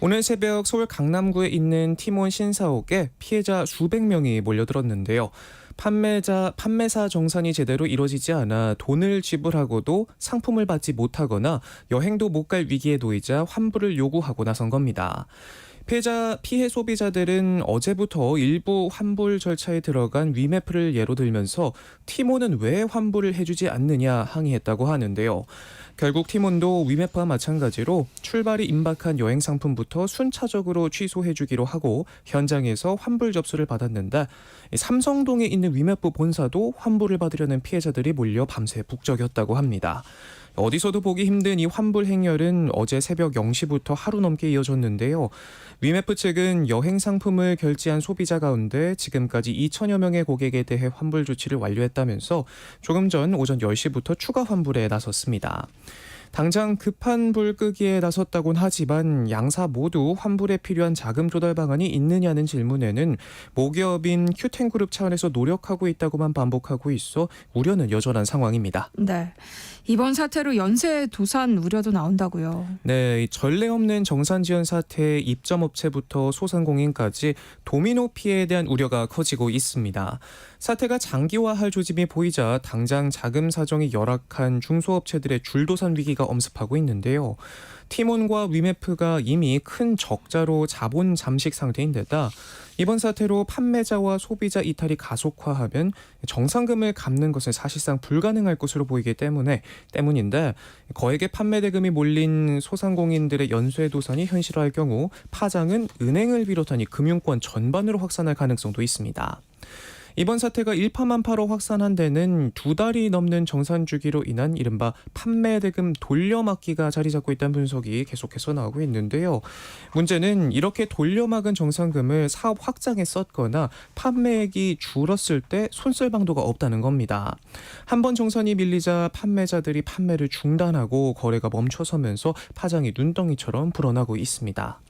오늘 새벽 서울 강남구에 있는 티몬 신사옥에 피해자 수백 명이 몰려들었는데요. 판매사 정산이 제대로 이뤄지지 않아 돈을 지불하고도 상품을 받지 못하거나 여행도 못 갈 위기에 놓이자 환불을 요구하고 나선 겁니다. 피해 소비자들은 어제부터 일부 환불 절차에 들어간 위메프를 예로 들면서 티몬은 왜 환불을 해주지 않느냐 항의했다고 하는데요. 결국 티몬도 위메프와 마찬가지로 출발이 임박한 여행 상품부터 순차적으로 취소해주기로 하고 현장에서 환불 접수를 받았는데 삼성동에 있는 위메프 본사도 환불을 받으려는 피해자들이 몰려 밤새 북적였다고 합니다. 어디서도 보기 힘든 이 환불 행렬은 어제 새벽 0시부터 하루 넘게 이어졌는데요. 위메프 측은 여행 상품을 결제한 소비자 가운데 지금까지 2천여 명의 고객에 대해 환불 조치를 완료했다면서 조금 전 오전 10시부터 추가 환불에 나섰습니다. 당장 급한 불 끄기에 나섰다곤 하지만 양사 모두 환불에 필요한 자금 조달 방안이 있느냐는 질문에는 모기업인 큐텐그룹 차원에서 노력하고 있다고만 반복하고 있어 우려는 여전한 상황입니다. 네, 이번 사태로 연쇄 도산 우려도 나온다고요. 네, 전례 없는 정산 지연 사태에 입점업체부터 소상공인까지 도미노 피해에 대한 우려가 커지고 있습니다. 사태가 장기화할 조짐이 보이자 당장 자금 사정이 열악한 중소업체들의 줄도산 위기가 엄습하고 있는데요. 티몬과 위메프가 이미 큰 적자로 자본 잠식 상태인 데다 이번 사태로 판매자와 소비자 이탈이 가속화하면 정상금을 갚는 것은 사실상 불가능할 것으로 보이기 때문인데 거액의 판매 대금이 몰린 소상공인들의 연쇄 도산이 현실화할 경우 파장은 은행을 비롯한 이 금융권 전반으로 확산할 가능성도 있습니다. 이번 사태가 일파만파로 확산한 데는 2달이 넘는 정산 주기로 인한 이른바 판매 대금 돌려막기가 자리 잡고 있다는 분석이 계속해서 나오고 있는데요. 문제는 이렇게 돌려막은 정산금을 사업 확장에 썼거나 판매액이 줄었을 때 손쓸방도가 없다는 겁니다. 한번 정산이 밀리자 판매자들이 판매를 중단하고 거래가 멈춰서면서 파장이 눈덩이처럼 불어나고 있습니다.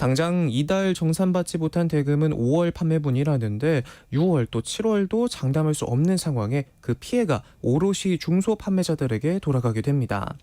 당장 이달 정산받지 못한 대금은 5월 판매분이라는데 6월 또 7월도 장담할 수 없는 상황에 그 피해가 오롯이 중소 판매자들에게 돌아가게 됩니다.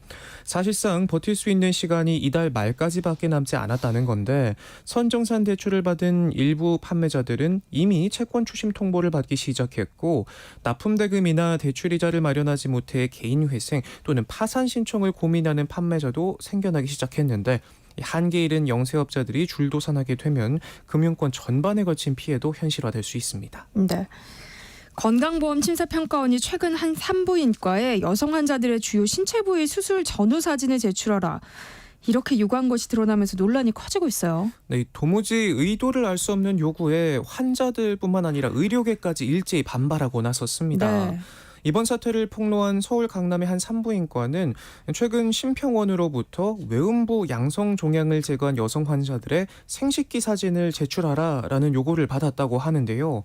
사실상 버틸 수 있는 시간이 이달 말까지밖에 남지 않았다는 건데 선정산 대출을 받은 일부 판매자들은 이미 채권 추심 통보를 받기 시작했고 납품 대금이나 대출이자를 마련하지 못해 개인 회생 또는 파산 신청을 고민하는 판매자도 생겨나기 시작했는데 한계 잃은 영세업자들이 줄도산하게 되면 금융권 전반에 걸친 피해도 현실화될 수 있습니다. 네. 건강보험 심사평가원이 최근 한 산부인과에 여성 환자들의 주요 신체 부위 수술 전후 사진을 제출하라 이렇게 요구한 것이 드러나면서 논란이 커지고 있어요. 네, 도무지 의도를 알 수 없는 요구에 환자들뿐만 아니라 의료계까지 일제히 반발하고 나섰습니다. 네. 이번 사태를 폭로한 서울 강남의 한 산부인과는 최근 심평원으로부터 외음부 양성 종양을 제거한 여성 환자들의 생식기 사진을 제출하라라는 요구를 받았다고 하는데요.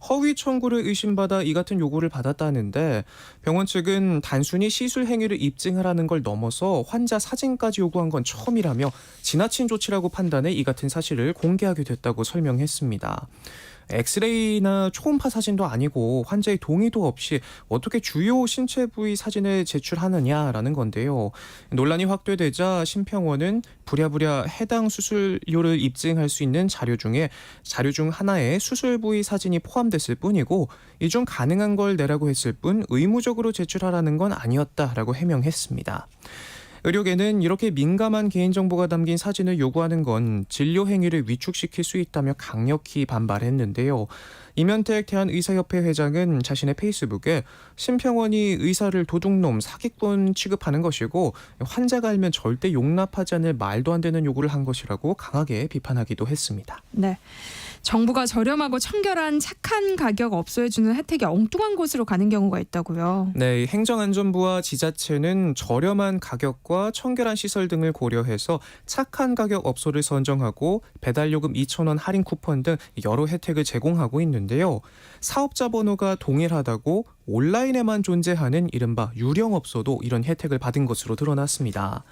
허위 청구를 의심받아 이 같은 요구를 받았다는데 병원 측은 단순히 시술 행위를 입증하라는 걸 넘어서 환자 사진까지 요구한 건 처음이라며 지나친 조치라고 판단해 이 같은 사실을 공개하게 됐다고 설명했습니다. 엑스레이나 초음파 사진도 아니고 환자의 동의도 없이 어떻게 주요 신체 부위 사진을 제출하느냐라는 건데요. 논란이 확대되자 심평원은 부랴부랴 해당 수술료를 입증할 수 있는 자료 중 하나에 수술 부위 사진이 포함됐을 뿐이고 이 중 가능한 걸 내라고 했을 뿐 의무적으로 제출하라는 건 아니었다라고 해명했습니다. 의료계는 이렇게 민감한 개인정보가 담긴 사진을 요구하는 건 진료 행위를 위축시킬 수 있다며 강력히 반발했는데요. 이면택 대한의사협회 회장은 자신의 페이스북에 심평원이 의사를 도둑놈, 사기꾼 취급하는 것이고 환자가 알면 절대 용납하지 않을 말도 안 되는 요구를 한 것이라고 강하게 비판하기도 했습니다. 네. 정부가 저렴하고 청결한 착한 가격 업소에 주는 혜택이 엉뚱한 곳으로 가는 경우가 있다고요. 네, 행정안전부와 지자체는 저렴한 가격과 청결한 시설 등을 고려해서 착한 가격 업소를 선정하고 배달요금 2,000원 할인 쿠폰 등 여러 혜택을 제공하고 있는데요. 사업자 번호가 동일하다고 온라인에만 존재하는 이른바 유령업소도 이런 혜택을 받은 것으로 드러났습니다.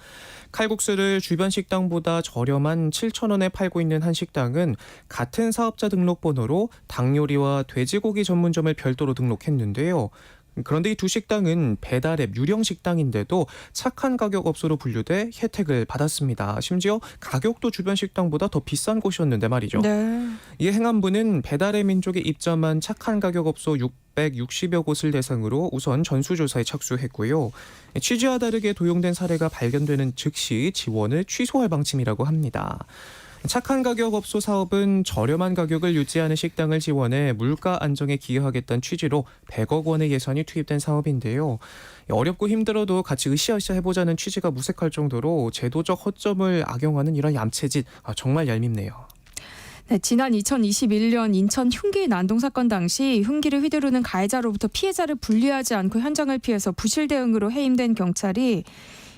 칼국수를 주변 식당보다 저렴한 7,000원에 팔고 있는 한 식당은 같은 사업자 등록번호로 닭요리와 돼지고기 전문점을 별도로 등록했는데요. 그런데 이 두 식당은 배달앱 유령 식당인데도 착한 가격 업소로 분류돼 혜택을 받았습니다. 심지어 가격도 주변 식당보다 더 비싼 곳이었는데 말이죠. 네. 이 행안부는 배달의 민족에 입점한 착한 가격 업소 660여 곳을 대상으로 우선 전수조사에 착수했고요. 취지와 다르게 도용된 사례가 발견되는 즉시 지원을 취소할 방침이라고 합니다. 착한 가격 업소 사업은 저렴한 가격을 유지하는 식당을 지원해 물가 안정에 기여하겠다는 취지로 100억 원의 예산이 투입된 사업인데요. 어렵고 힘들어도 같이 으쌰으쌰 해보자는 취지가 무색할 정도로 제도적 허점을 악용하는 이런 얌체짓 정말 얄밉네요. 네, 지난 2021년 인천 흉기 난동 사건 당시 흉기를 휘두르는 가해자로부터 피해자를 분리하지 않고 현장을 피해서 부실 대응으로 해임된 경찰이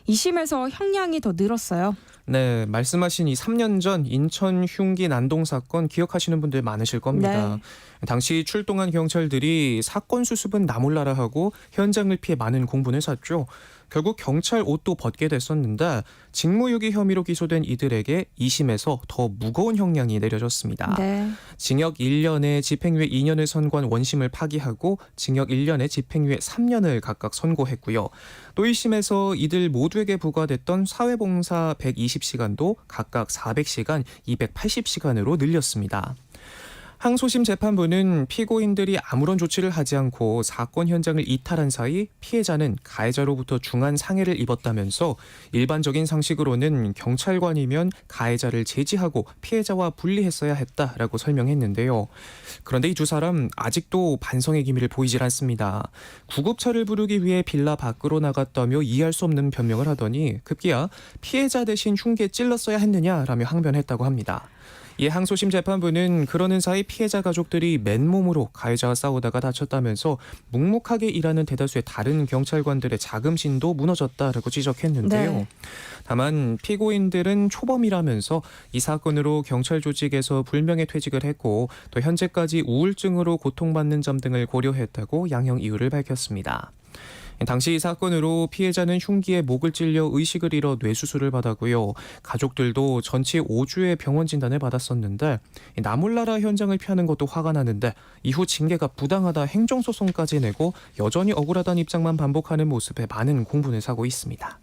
2심에서 형량이 더 늘었어요. 네, 말씀하신 이 3년 전 인천 흉기 난동 사건 기억하시는 분들 많으실 겁니다. 네. 당시 출동한 경찰들이 사건 수습은 나 몰라라 하고 현장을 피해 많은 공분을 샀죠. 결국 경찰 옷도 벗게 됐었는데 직무유기 혐의로 기소된 이들에게 2심에서 더 무거운 형량이 내려졌습니다. 네. 징역 1년에 집행유예 2년을 선고한 원심을 파기하고 징역 1년에 집행유예 3년을 각각 선고했고요. 또 1심에서 이들 모두에게 부과됐던 사회봉사 120시간도 각각 400시간, 280시간으로 늘렸습니다. 항소심 재판부는 피고인들이 아무런 조치를 하지 않고 사건 현장을 이탈한 사이 피해자는 가해자로부터 중한 상해를 입었다면서 일반적인 상식으로는 경찰관이면 가해자를 제지하고 피해자와 분리했어야 했다라고 설명했는데요. 그런데 이 두 사람 아직도 반성의 기미를 보이질 않습니다. 구급차를 부르기 위해 빌라 밖으로 나갔다며 이해할 수 없는 변명을 하더니 급기야 피해자 대신 흉기에 찔렀어야 했느냐라며 항변했다고 합니다. 이 항소심 재판부는 그러는 사이 피해자 가족들이 맨몸으로 가해자와 싸우다가 다쳤다면서 묵묵하게 일하는 대다수의 다른 경찰관들의 자긍심도 무너졌다라고 지적했는데요. 네. 다만 피고인들은 초범이라면서 이 사건으로 경찰 조직에서 불명예 퇴직을 했고 또 현재까지 우울증으로 고통받는 점 등을 고려했다고 양형 이유를 밝혔습니다. 당시 이 사건으로 피해자는 흉기에 목을 찔려 의식을 잃어 뇌수술을 받았고요. 가족들도 전치 5주의 병원 진단을 받았었는데 나몰라라 현장을 피하는 것도 화가 나는데 이후 징계가 부당하다 행정소송까지 내고 여전히 억울하다는 입장만 반복하는 모습에 많은 공분을 사고 있습니다.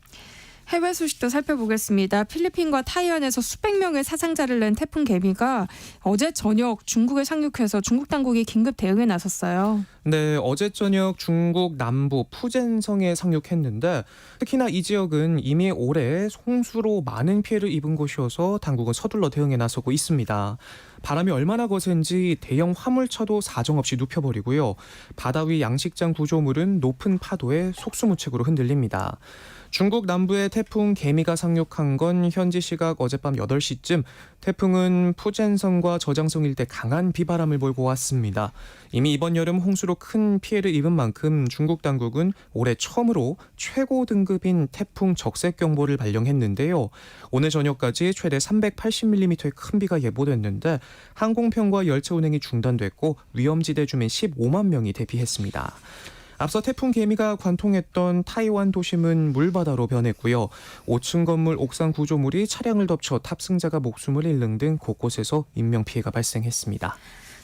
해외 소식도 살펴보겠습니다. 필리핀과 타이완에서 수백 명의 사상자를 낸 태풍 개미가 어제 저녁 중국에 상륙해서 중국 당국이 긴급 대응에 나섰어요. 네, 어제 저녁 중국 남부 푸젠성에 상륙했는데 특히나 이 지역은 이미 올해 홍수로 많은 피해를 입은 곳이어서 당국은 서둘러 대응에 나서고 있습니다. 바람이 얼마나 거센지 대형 화물차도 사정없이 눕혀버리고요. 바다 위 양식장 구조물은 높은 파도에 속수무책으로 흔들립니다. 중국 남부에 태풍 개미가 상륙한 건 현지 시각 어젯밤 8시쯤 태풍은 푸젠성과 저장성 일대 강한 비바람을 몰고 왔습니다. 이미 이번 여름 홍수로 큰 피해를 입은 만큼 중국 당국은 올해 처음으로 최고 등급인 태풍 적색경보를 발령했는데요. 오늘 저녁까지 최대 380mm의 큰 비가 예보됐는데 항공편과 열차 운행이 중단됐고 위험지대 주민 15만 명이 대피했습니다. 앞서 태풍 개미가 관통했던 타이완 도심은 물바다로 변했고요. 5층 건물 옥상 구조물이 차량을 덮쳐 탑승자가 목숨을 잃는 등 곳곳에서 인명피해가 발생했습니다.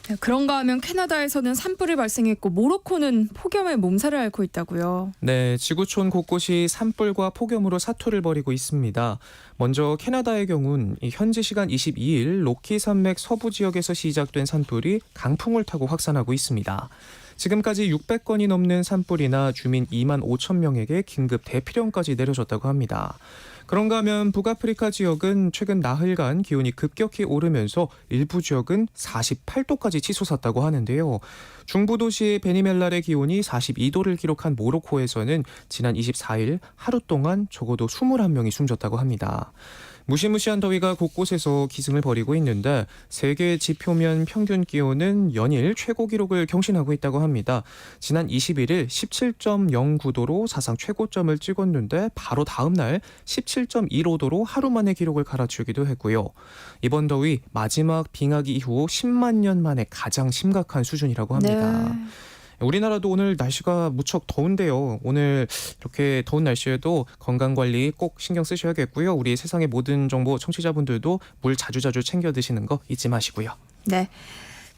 네, 그런가 하면 캐나다에서는 산불이 발생했고 모로코는 폭염에 몸살을 앓고 있다고요. 네, 지구촌 곳곳이 산불과 폭염으로 사투를 벌이고 있습니다. 먼저 캐나다의 경우는 현지 시간 22일 로키 산맥 서부 지역에서 시작된 산불이 강풍을 타고 확산하고 있습니다. 지금까지 600건이 넘는 산불이나 주민 2만 5천 명에게 긴급 대피령까지 내려졌다고 합니다. 그런가 하면 북아프리카 지역은 최근 나흘간 기온이 급격히 오르면서 일부 지역은 48도까지 치솟았다고 하는데요. 중부 도시 베니멜랄의 기온이 42도를 기록한 모로코에서는 지난 24일 하루 동안 적어도 21명이 숨졌다고 합니다. 무시무시한 더위가 곳곳에서 기승을 벌이고 있는데 세계 지표면 평균 기온은 연일 최고 기록을 경신하고 있다고 합니다. 지난 21일 17.09도로 사상 최고점을 찍었는데 바로 다음 날 17.15도로 하루 만에 기록을 갈아치우기도 했고요. 이번 더위 마지막 빙하기 이후 10만 년 만에 가장 심각한 수준이라고 합니다. 네. 우리나라도 오늘 날씨가 무척 더운데요. 오늘 이렇게 더운 날씨에도 건강관리 꼭 신경 쓰셔야겠고요. 우리 세상의 모든 정보 청취자분들도 물 자주자주 챙겨 드시는 거 잊지 마시고요. 네.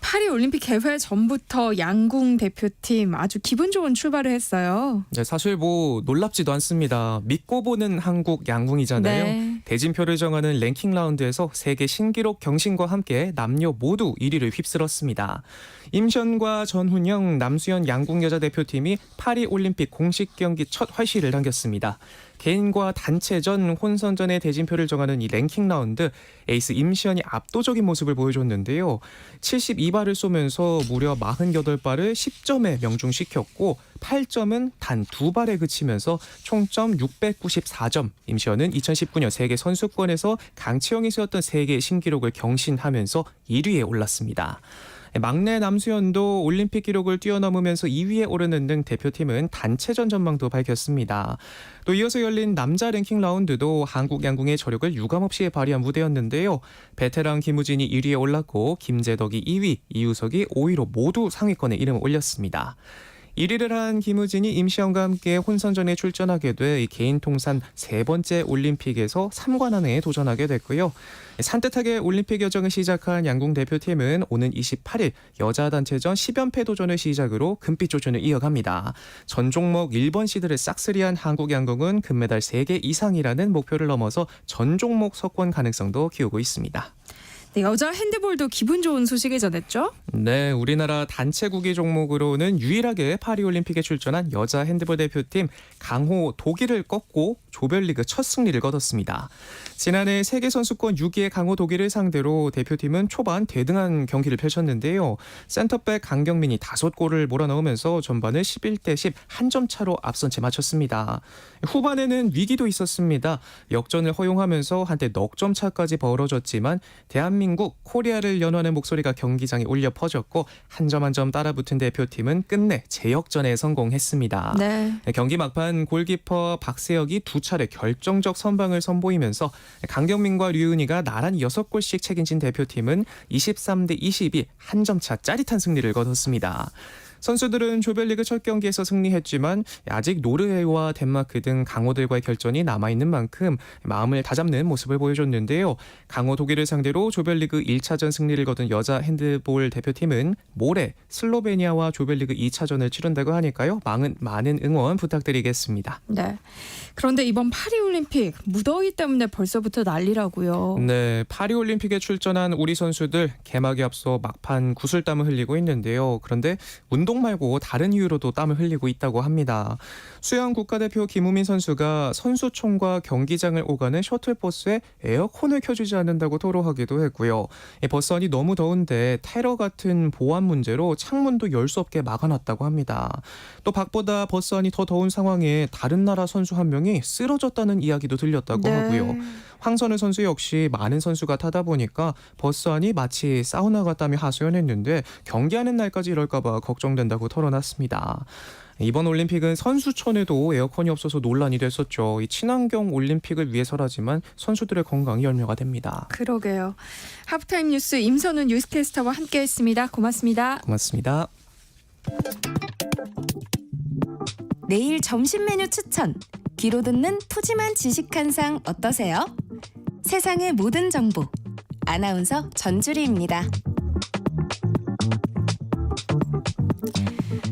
파리 올림픽 개회 전부터 양궁 대표팀 아주 기분 좋은 출발을 했어요. 네, 사실 뭐 놀랍지도 않습니다. 믿고 보는 한국 양궁이잖아요. 네. 대진표를 정하는 랭킹 라운드에서 세계 신기록 경신과 함께 남녀 모두 1위를 휩쓸었습니다. 임시현과 전훈영 남수현 양궁 여자 대표팀이 파리 올림픽 공식 경기 첫 활시를 당겼습니다. 개인과 단체전, 혼선전의 대진표를 정하는 이 랭킹 라운드 에이스 임시현이 압도적인 모습을 보여줬는데요. 72발을 쏘면서 무려 48발을 10점에 명중시켰고 8점은 단 2발에 그치면서 총점 694점. 임시현은 2019년 세계 선수권에서 강치영이 세웠던 세계 신기록을 경신하면서 1위에 올랐습니다. 막내 남수현도 올림픽 기록을 뛰어넘으면서 2위에 오르는 등 대표팀은 단체전 전망도 밝혔습니다. 또 이어서 열린 남자 랭킹 라운드도 한국 양궁의 저력을 유감없이 발휘한 무대였는데요. 베테랑 김우진이 1위에 올랐고 김재덕이 2위, 이우석이 5위로 모두 상위권에 이름을 올렸습니다. 1위를 한 김우진이 임시현과 함께 혼선전에 출전하게 돼 개인 통산 3번째 올림픽에서 3관 안에 도전하게 됐고요. 산뜻하게 올림픽 여정을 시작한 양궁 대표팀은 오는 28일 여자 단체전 10연패 도전을 시작으로 금빛 조준을 이어갑니다. 전 종목 1번 시드를 싹쓸이한 한국 양궁은 금메달 3개 이상이라는 목표를 넘어서 전 종목 석권 가능성도 키우고 있습니다. 네, 여자 핸드볼도 기분 좋은 소식을 전했죠? 네, 우리나라 단체 구기 종목으로는 유일하게 파리올림픽에 출전한 여자 핸드볼 대표팀 강호 독일을 꺾고 조별리그 첫 승리를 거뒀습니다. 지난해 세계선수권 6위의 강호 독일을 상대로 대표팀은 초반 대등한 경기를 펼쳤는데요. 센터백 강경민이 5골을 몰아넣으면서 전반을 11대 10 한 점 차로 앞선 채 마쳤습니다. 후반에는 위기도 있었습니다. 역전을 허용하면서 한때 넉 점 차까지 벌어졌지만 대한민국, 코리아를 연호하는 목소리가 경기장에 울려 퍼졌고 한 점 한 점 따라붙은 대표팀은 끝내 재역전에 성공했습니다. 네. 경기 막판 골키퍼 박세혁이 2차례 결정적 선방을 선보이면서 강경민과 류은희가 나란히 6골씩 책임진 대표팀은 23대 22 한 점 차 짜릿한 승리를 거뒀습니다. 선수들은 조별리그 첫 경기에서 승리했지만 아직 노르웨이와 덴마크 등 강호들과의 결전이 남아있는 만큼 마음을 다잡는 모습을 보여줬는데요. 강호 독일을 상대로 조별리그 1차전 승리를 거둔 여자 핸드볼 대표팀은 모레 슬로베니아와 조별리그 2차전을 치른다고 하니까요. 많은 응원 부탁드리겠습니다. 네. 그런데 이번 파리올림픽 무더위 때문에 벌써부터 난리라고요. 네, 파리올림픽에 출전한 우리 선수들 개막에 앞서 막판 구슬땀을 흘리고 있는데요. 그런데 운동 말고 다른 이유로도 땀을 흘리고 있다고 합니다. 수영 국가대표 김우민 선수가 선수촌과 경기장을 오가는 셔틀버스에 에어컨을 켜주지 않는다고 토로하기도 했고요. 이 버스 안이 너무 더운데 테러 같은 보안 문제로 창문도 열 수 없게 막아놨다고 합니다. 또 밖보다 버스 안이 더 더운 상황에 다른 나라 선수 한 명이 쓰러졌다는 이야기도 들렸다고 하고요. 황선우 선수 역시 많은 선수가 타다 보니까 버스 안이 마치 사우나 같다며 하소연했는데 경기하는 날까지 이럴까 봐 걱정된다고 털어놨습니다. 이번 올림픽은 선수촌에도 에어컨이 없어서 논란이 됐었죠. 이 친환경 올림픽을 위해서라지만 선수들의 건강이 열매가 됩니다. 그러게요. 하프타임 뉴스 임선훈 뉴스캐스터와 함께했습니다. 고맙습니다. 고맙습니다. 내일 점심 메뉴 추천. 귀로 듣는 푸짐한 지식 한 상 어떠세요? 세상의 모든 정보. 아나운서 전주리입니다.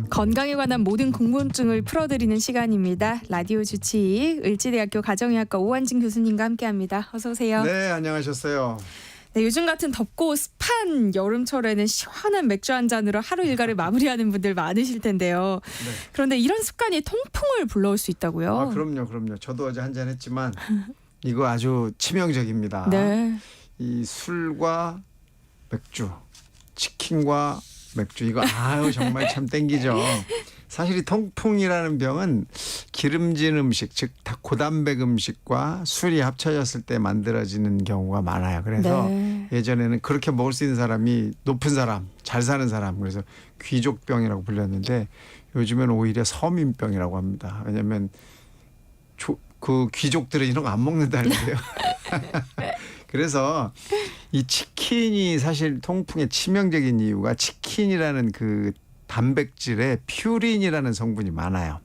건강에 관한 모든 궁금증을 풀어드리는 시간입니다. 라디오 주치의 을지대학교 가정의학과 오한진 교수님과 함께합니다. 어서 오세요. 네, 안녕하셨어요. 네, 요즘 같은 덥고 습한 여름철에는 시원한 맥주 한 잔으로 하루 일과를 마무리하는 분들 많으실 텐데요. 네. 그런데 이런 습관이 통풍을 불러올 수 있다고요? 아, 그럼요. 저도 어제 한 잔 했지만 이거 아주 치명적입니다. 네. 이 술과 맥주, 치킨과 맥주 이거 아유 정말 참 땡기죠. 사실 이 통풍이라는 병은 기름진 음식, 즉 고단백 음식과 술이 합쳐졌을 때 만들어지는 경우가 많아요. 그래서 예전에는 그렇게 먹을 수 있는 사람이 높은 사람, 잘 사는 사람, 그래서 귀족병이라고 불렸는데 요즘엔 오히려 서민병이라고 합니다. 왜냐하면 그 귀족들은 이런 거 안 먹는다는데요. 그래서 이 치킨이 사실 통풍의 치명적인 이유가 치킨이라는 그 단백질에 퓨린이라는 성분이 많아요.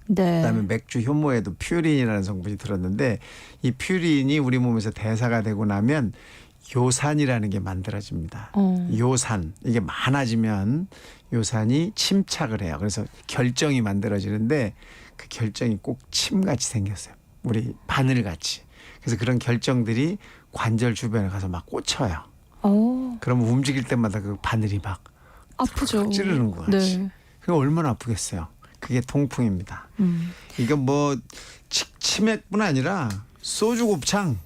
네. 그다음에 맥주 효모에도 퓨린이라는 성분이 들었는데 이 퓨린이 우리 몸에서 대사가 되고 나면 요산이라는 게 만들어집니다. 요산 이게 많아지면 요산이 침착을 해요. 그래서 결정이 만들어지는데 그 결정이 꼭 침같이 생겼어요. 우리 바늘같이. 그래서 그런 결정들이 관절 주변에 가서 막 꽂혀요. 그러면 움직일 때마다 그 바늘이 막 아프죠. 찌르는 거 같이. 네. 그게 얼마나 아프겠어요. 그게 통풍입니다. 이건 뭐 치맥뿐 아니라 소주 곱창,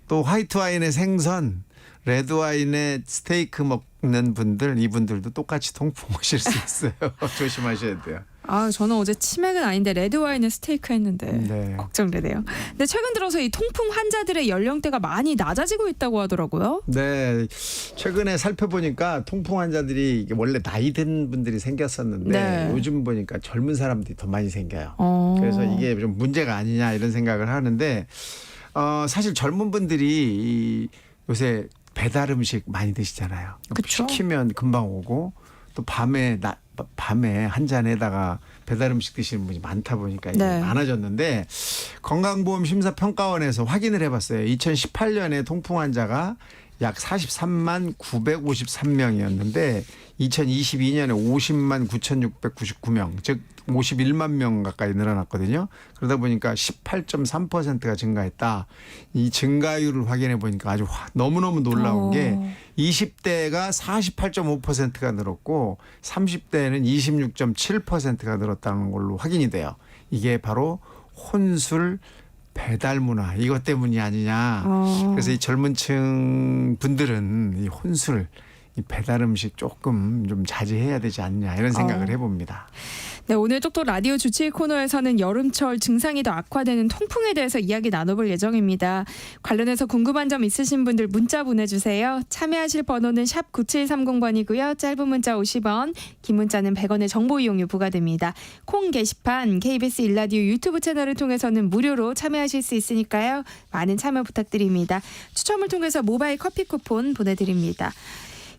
또 화이트 와인의 생선, 레드 와인의 스테이크 먹는 분들, 이분들도 똑같이 통풍 오실 수 있어요. 조심하셔야 돼요. 아, 저는 어제 치맥은 아닌데 레드 와인에 스테이크 했는데 네. 걱정되네요. 근데 최근 들어서 이 통풍 환자들의 연령대가 많이 낮아지고 있다고 하더라고요. 네, 최근에 살펴보니까 통풍 환자들이 이게 원래 나이 든 분들이 생겼었는데 네. 요즘 보니까 젊은 사람들이 더 많이 생겨요. 그래서 이게 좀 문제가 아니냐 이런 생각을 하는데 사실 젊은 분들이 요새 배달 음식 많이 드시잖아요. 그쵸? 시키면 금방 오고 또 밤에 한 잔에다가 배달 음식 드시는 분이 많다 보니까 이게 네. 많아졌는데 건강보험심사평가원에서 확인을 해봤어요. 2018년에 통풍 환자가 약 43만 953명이었는데 2022년에 50만 9,699명, 즉 51만 명 가까이 늘어났거든요. 그러다 보니까 18.3%가 증가했다. 이 증가율을 확인해 보니까 아주 너무너무 놀라운 게 20대가 48.5%가 늘었고 30대는 26.7%가 늘었다는 걸로 확인이 돼요. 이게 바로 혼술 배달 문화 이것 때문이 아니냐. 그래서 이 젊은 층 분들은 이 혼술, 이 배달 음식 조금 좀 자제해야 되지 않냐 이런 생각을 해봅니다. 네, 오늘 똑똑 라디오 주치의 코너에서는 여름철 증상이 더 악화되는 통풍에 대해서 이야기 나눠볼 예정입니다. 관련해서 궁금한 점 있으신 분들 문자 보내주세요. 참여하실 번호는 샵 9730번이고요. 짧은 문자 50원, 긴 문자는 100원의 정보 이용료 부과됩니다. 콩 게시판 KBS 일라디오 유튜브 채널을 통해서는 무료로 참여하실 수 있으니까요. 많은 참여 부탁드립니다. 추첨을 통해서 모바일 커피 쿠폰 보내드립니다.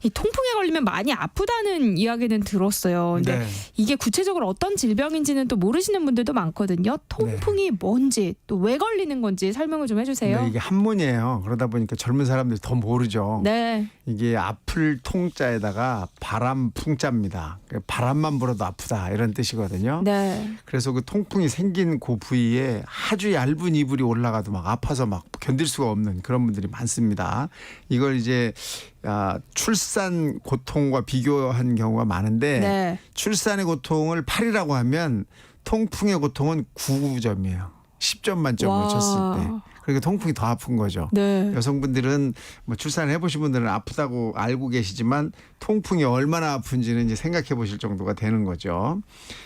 이 통풍에 걸리면 많이 아프다는 이야기는 들었어요. 근데 네. 이게 구체적으로 어떤 질병인지는 또 모르시는 분들도 많거든요. 통풍이 뭔지 또 왜 걸리는 건지 설명을 좀 해주세요. 네, 이게 한문이에요. 그러다 보니까 젊은 사람들이 더 모르죠. 네. 이게 아플 통자에다가 바람 풍자입니다. 바람만 불어도 아프다 이런 뜻이거든요. 네. 그래서 그 통풍이 생긴 그 부위에 아주 얇은 이불이 올라가도 막 아파서 막 견딜 수가 없는 그런 분들이 많습니다. 이걸 이제 출산 고통과 비교한 경우가 많은데 네. 출산의 고통을 8이라고 하면 통풍의 고통은 9점이에요. 10점 만점으로 와. 쳤을 때. 그러니까 통풍이 더 아픈 거죠. 네. 여성분들은 뭐 출산을 해보신 분들은 아프다고 알고 계시지만 통풍이 얼마나 아픈지는 이제 생각해 보실 정도가 되는 거죠.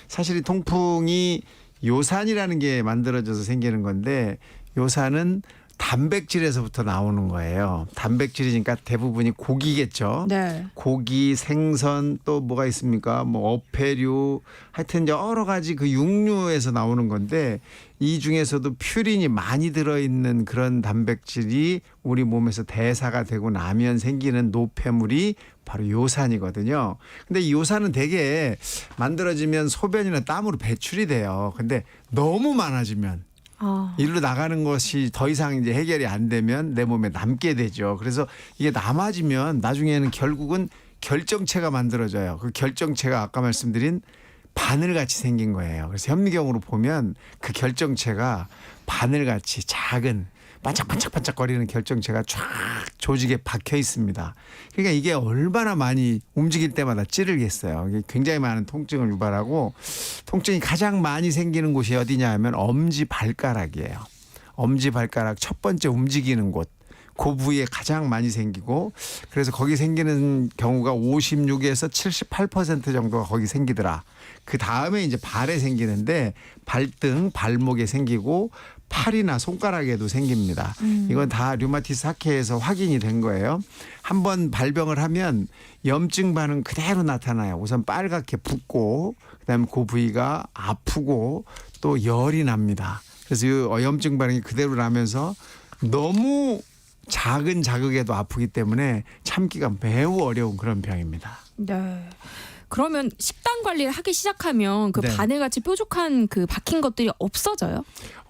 사실 이 통풍이 요산이라는 게 만들어져서 생기는 건데 요산은 단백질에서부터 나오는 거예요. 단백질이니까 대부분이 고기겠죠. 네. 고기, 생선 또 뭐가 있습니까? 뭐 어패류 하여튼 여러 가지 그 육류에서 나오는 건데 이 중에서도 퓨린이 많이 들어있는 그런 단백질이 우리 몸에서 대사가 되고 나면 생기는 노폐물이 바로 요산이거든요. 근데 이 요산은 되게 만들어지면 소변이나 땀으로 배출이 돼요. 근데 너무 많아지면 일로 나가는 것이 더 이상 이제 해결이 안 되면 내 몸에 남게 되죠. 그래서 이게 남아지면 나중에는 결국은 결정체가 만들어져요. 그 결정체가 아까 말씀드린 바늘같이 생긴 거예요. 그래서 현미경으로 보면 그 결정체가 바늘같이 작은 반짝반짝반짝거리는 결정체가 쫙 조직에 박혀 있습니다. 그러니까 이게 얼마나 많이 움직일 때마다 찌르겠어요. 이게 굉장히 많은 통증을 유발하고 통증이 가장 많이 생기는 곳이 어디냐 하면 엄지발가락이에요. 엄지발가락 첫 번째 움직이는 곳. 그 부위에 가장 많이 생기고 그래서 거기 생기는 경우가 56에서 78% 정도가 거기 생기더라. 그 다음에 이제 발에 생기는데 발등, 발목에 생기고 팔이나 손가락에도 생깁니다. 이건 다 류마티스 학회에서 확인이 된 거예요. 한번 발병을 하면 염증 반응 그대로 나타나요. 우선 빨갛게 붓고 그다음에 그 부위가 아프고 또 열이 납니다. 그래서 이 염증 반응이 그대로 나면서 너무 작은 자극에도 아프기 때문에 참기가 매우 어려운 그런 병입니다. 네. 그러면 식단 관리를 하기 시작하면 그 네. 바늘같이 뾰족한 그 박힌 것들이 없어져요?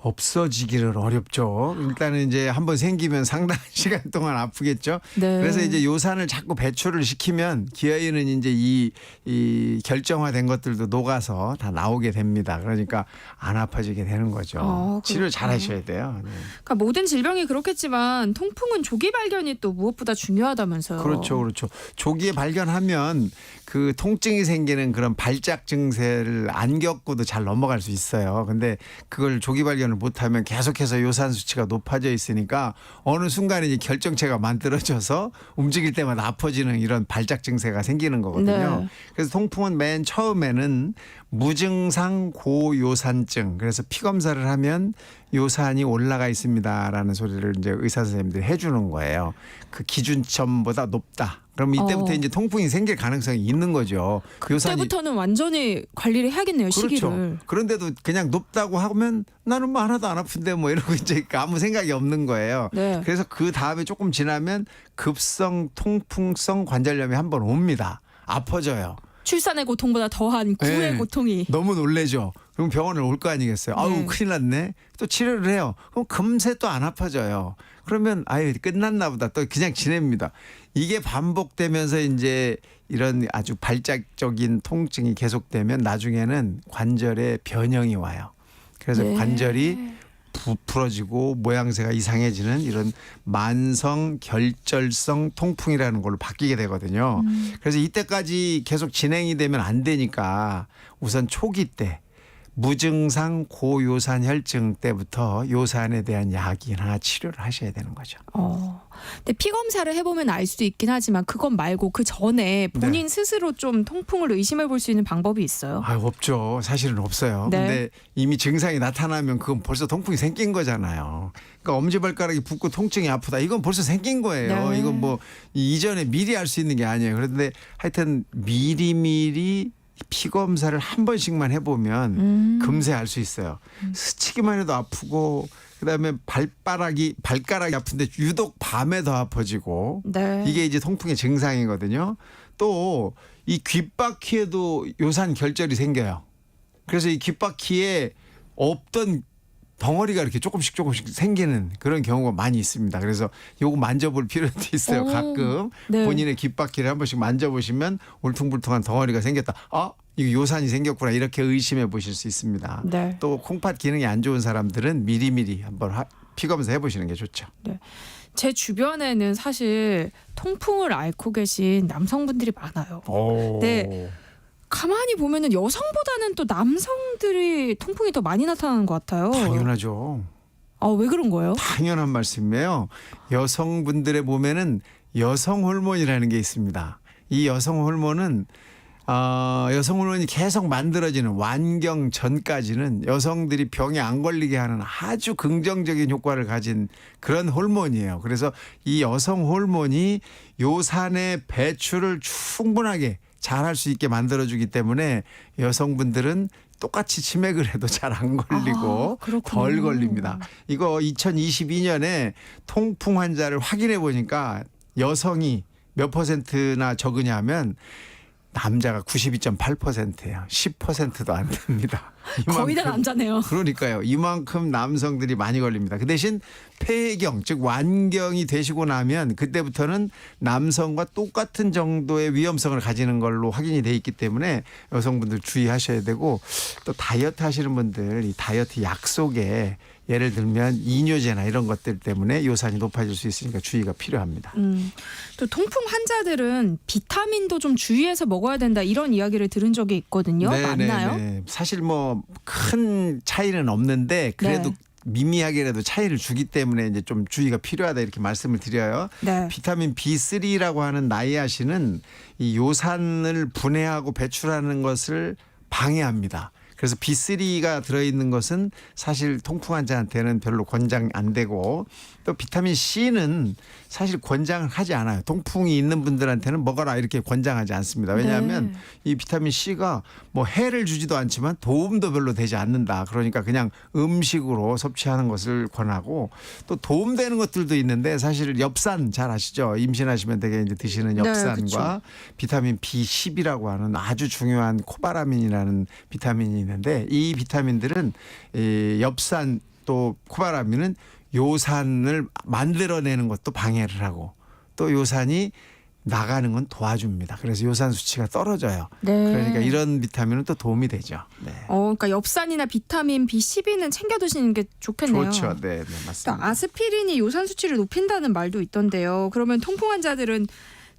없어지기를 어렵죠. 일단은 이제 한번 생기면 상당한 시간 동안 아프겠죠. 네. 그래서 이제 요산을 자꾸 배출을 시키면 기어이는 이제 이 결정화된 것들도 녹아서 다 나오게 됩니다. 그러니까 안 아파지게 되는 거죠. 치료 잘 하셔야 돼요. 네. 그러니까 모든 질병이 그렇겠지만 통풍은 조기 발견이 또 무엇보다 중요하다면서요. 그렇죠, 그렇죠. 조기에 발견하면 그 통증이 생기는 그런 발작 증세를 안 겪고도 잘 넘어갈 수 있어요. 근데 그걸 조기 발견을 못하면 계속해서 요산 수치가 높아져 있으니까 어느 순간에 이제 결정체가 만들어져서 움직일 때마다 아파지는 이런 발작 증세가 생기는 거거든요. 네. 그래서 통풍은 맨 처음에는 무증상 고요산증. 그래서 피 검사를 하면 요산이 올라가 있습니다라는 소리를 이제 의사 선생님들이 해주는 거예요. 그 기준점보다 높다. 그럼 이때부터 이제 통풍이 생길 가능성이 있는 거죠. 그때부터는 완전히 관리를 해야겠네요. 시기를. 그렇죠. 그런데도 그냥 높다고 하면 나는 뭐 하나도 안 아픈데 뭐 이러고 이제 아무 생각이 없는 거예요. 네. 그래서 그 다음에 조금 지나면 급성 통풍성 관절염이 한번 옵니다. 아파져요. 출산의 고통보다 더한 구의 네. 고통이. 너무 놀래죠. 그럼 병원을 올 거 아니겠어요. 아우 네. 큰일 났네. 또 치료를 해요. 그럼 금세 또 안 아파져요. 그러면 아유 끝났나 보다. 또 그냥 지냅니다. 이게 반복되면서 이제 이런 아주 발작적인 통증이 계속되면 나중에는 관절에 변형이 와요. 그래서 네. 관절이 부풀어지고 모양새가 이상해지는 이런 만성 결절성 통풍이라는 걸로 바뀌게 되거든요. 그래서 이때까지 계속 진행이 되면 안 되니까 우선 초기 때 무증상 고요산 혈증 때부터 요산에 대한 약이나 치료를 하셔야 되는 거죠. 근데 피 검사를 해보면 알 수도 있긴 하지만 그것 말고 그 전에 본인 스스로 좀 통풍을 의심해 볼 수 있는 방법이 있어요? 아, 없죠. 사실은 없어요. 네. 근데 이미 증상이 나타나면 그건 벌써 통풍이 생긴 거잖아요. 그러니까 엄지발가락이 붓고 통증이 아프다. 이건 벌써 생긴 거예요. 네. 이건 뭐 이전에 미리 알 수 있는 게 아니에요. 그런데 하여튼 미리미리 피 검사를 한 번씩만 해보면 금세 알 수 있어요. 스치기만 해도 아프고 그다음에 발가락이 아픈데 유독 밤에 더 아파지고 네. 이게 이제 통풍의 증상이거든요. 또 이 귓바퀴에도 요산 결절이 생겨요. 그래서 이 귓바퀴에 없던 덩어리가 이렇게 조금씩 생기는 그런 경우가 많이 있습니다. 그래서 요거 만져볼 필요도 있어요. 오, 가끔 네. 본인의 귓바퀴를 한 번씩 만져보시면 울퉁불퉁한 덩어리가 생겼다. 이거 요산이 생겼구나 이렇게 의심해 보실 수 있습니다. 네. 또 콩팥 기능이 안 좋은 사람들은 미리미리 한번 피검사 해보시는 게 좋죠. 제 주변에는 사실 통풍을 앓고 계신 남성분들이 많아요. 네. 가만히 보면은 여성보다는 또 남성들이 통풍이 더 많이 나타나는 것 같아요. 당연하죠. 왜 그런 거예요? 당연한 말씀이에요. 여성분들의 몸에는 여성 호르몬이라는 게 있습니다. 이 여성 호르몬은 여성 호르몬이 계속 만들어지는 완경 전까지는 여성들이 병에 안 걸리게 하는 아주 긍정적인 효과를 가진 그런 호르몬이에요. 그래서 이 여성 호르몬이 요산의 배출을 충분하게 잘할 수 있게 만들어주기 때문에 여성분들은 똑같이 치맥을 해도 잘 안 걸리고 덜 걸립니다. 이거 2022년에 통풍 환자를 확인해 보니까 여성이 몇 퍼센트나 적으냐 하면 남자가 92.8%예요. 10%도 안 됩니다. 거의 다 남자네요. 그러니까요. 이만큼 남성들이 많이 걸립니다. 그 대신 폐경 즉 완경이 되시고 나면 그때부터는 남성과 똑같은 정도의 위험성을 가지는 걸로 확인이 돼 있기 때문에 여성분들 주의하셔야 되고 또 다이어트 하시는 분들 이 다이어트 약 속에 예를 들면 이뇨제나 이런 것들 때문에 요산이 높아질 수 있으니까 주의가 필요합니다. 또 통풍 환자들은 비타민도 좀 주의해서 먹어야 된다 이런 이야기를 들은 적이 있거든요. 맞나요? 네. 사실 뭐 큰 차이는 없는데 그래도 네. 미미하게라도 차이를 주기 때문에 이제 좀 주의가 필요하다 이렇게 말씀을 드려요. 네. 비타민 B3라고 하는 나이아신은 이 요산을 분해하고 배출하는 것을 방해합니다. 그래서 B3가 들어있는 것은 사실 통풍 환자한테는 별로 권장 안 되고 또 비타민 C는 사실 권장을 하지 않아요. 통풍이 있는 분들한테는 먹어라 이렇게 권장하지 않습니다. 왜냐하면 이 비타민 C가 뭐 해를 주지도 않지만 도움도 별로 되지 않는다. 그러니까 그냥 음식으로 섭취하는 것을 권하고 또 도움되는 것들도 있는데 사실 엽산 잘 아시죠? 임신하시면 되게 이제 드시는 엽산과 비타민 B10이라고 하는 아주 중요한 코바라민이라는 비타민이 있는데 이 비타민들은 이 엽산 또 코바라민은 요산을 만들어내는 것도 방해를 하고 또 요산이 나가는 건 도와줍니다. 그래서 요산 수치가 떨어져요. 네. 그러니까 이런 비타민은 또 도움이 되죠. 네. 그러니까 엽산이나 비타민 B12는 챙겨 드시는 게 좋겠네요. 그렇죠. 네, 맞습니다. 그러니까 아스피린이 요산 수치를 높인다는 말도 있던데요. 그러면 통풍 환자들은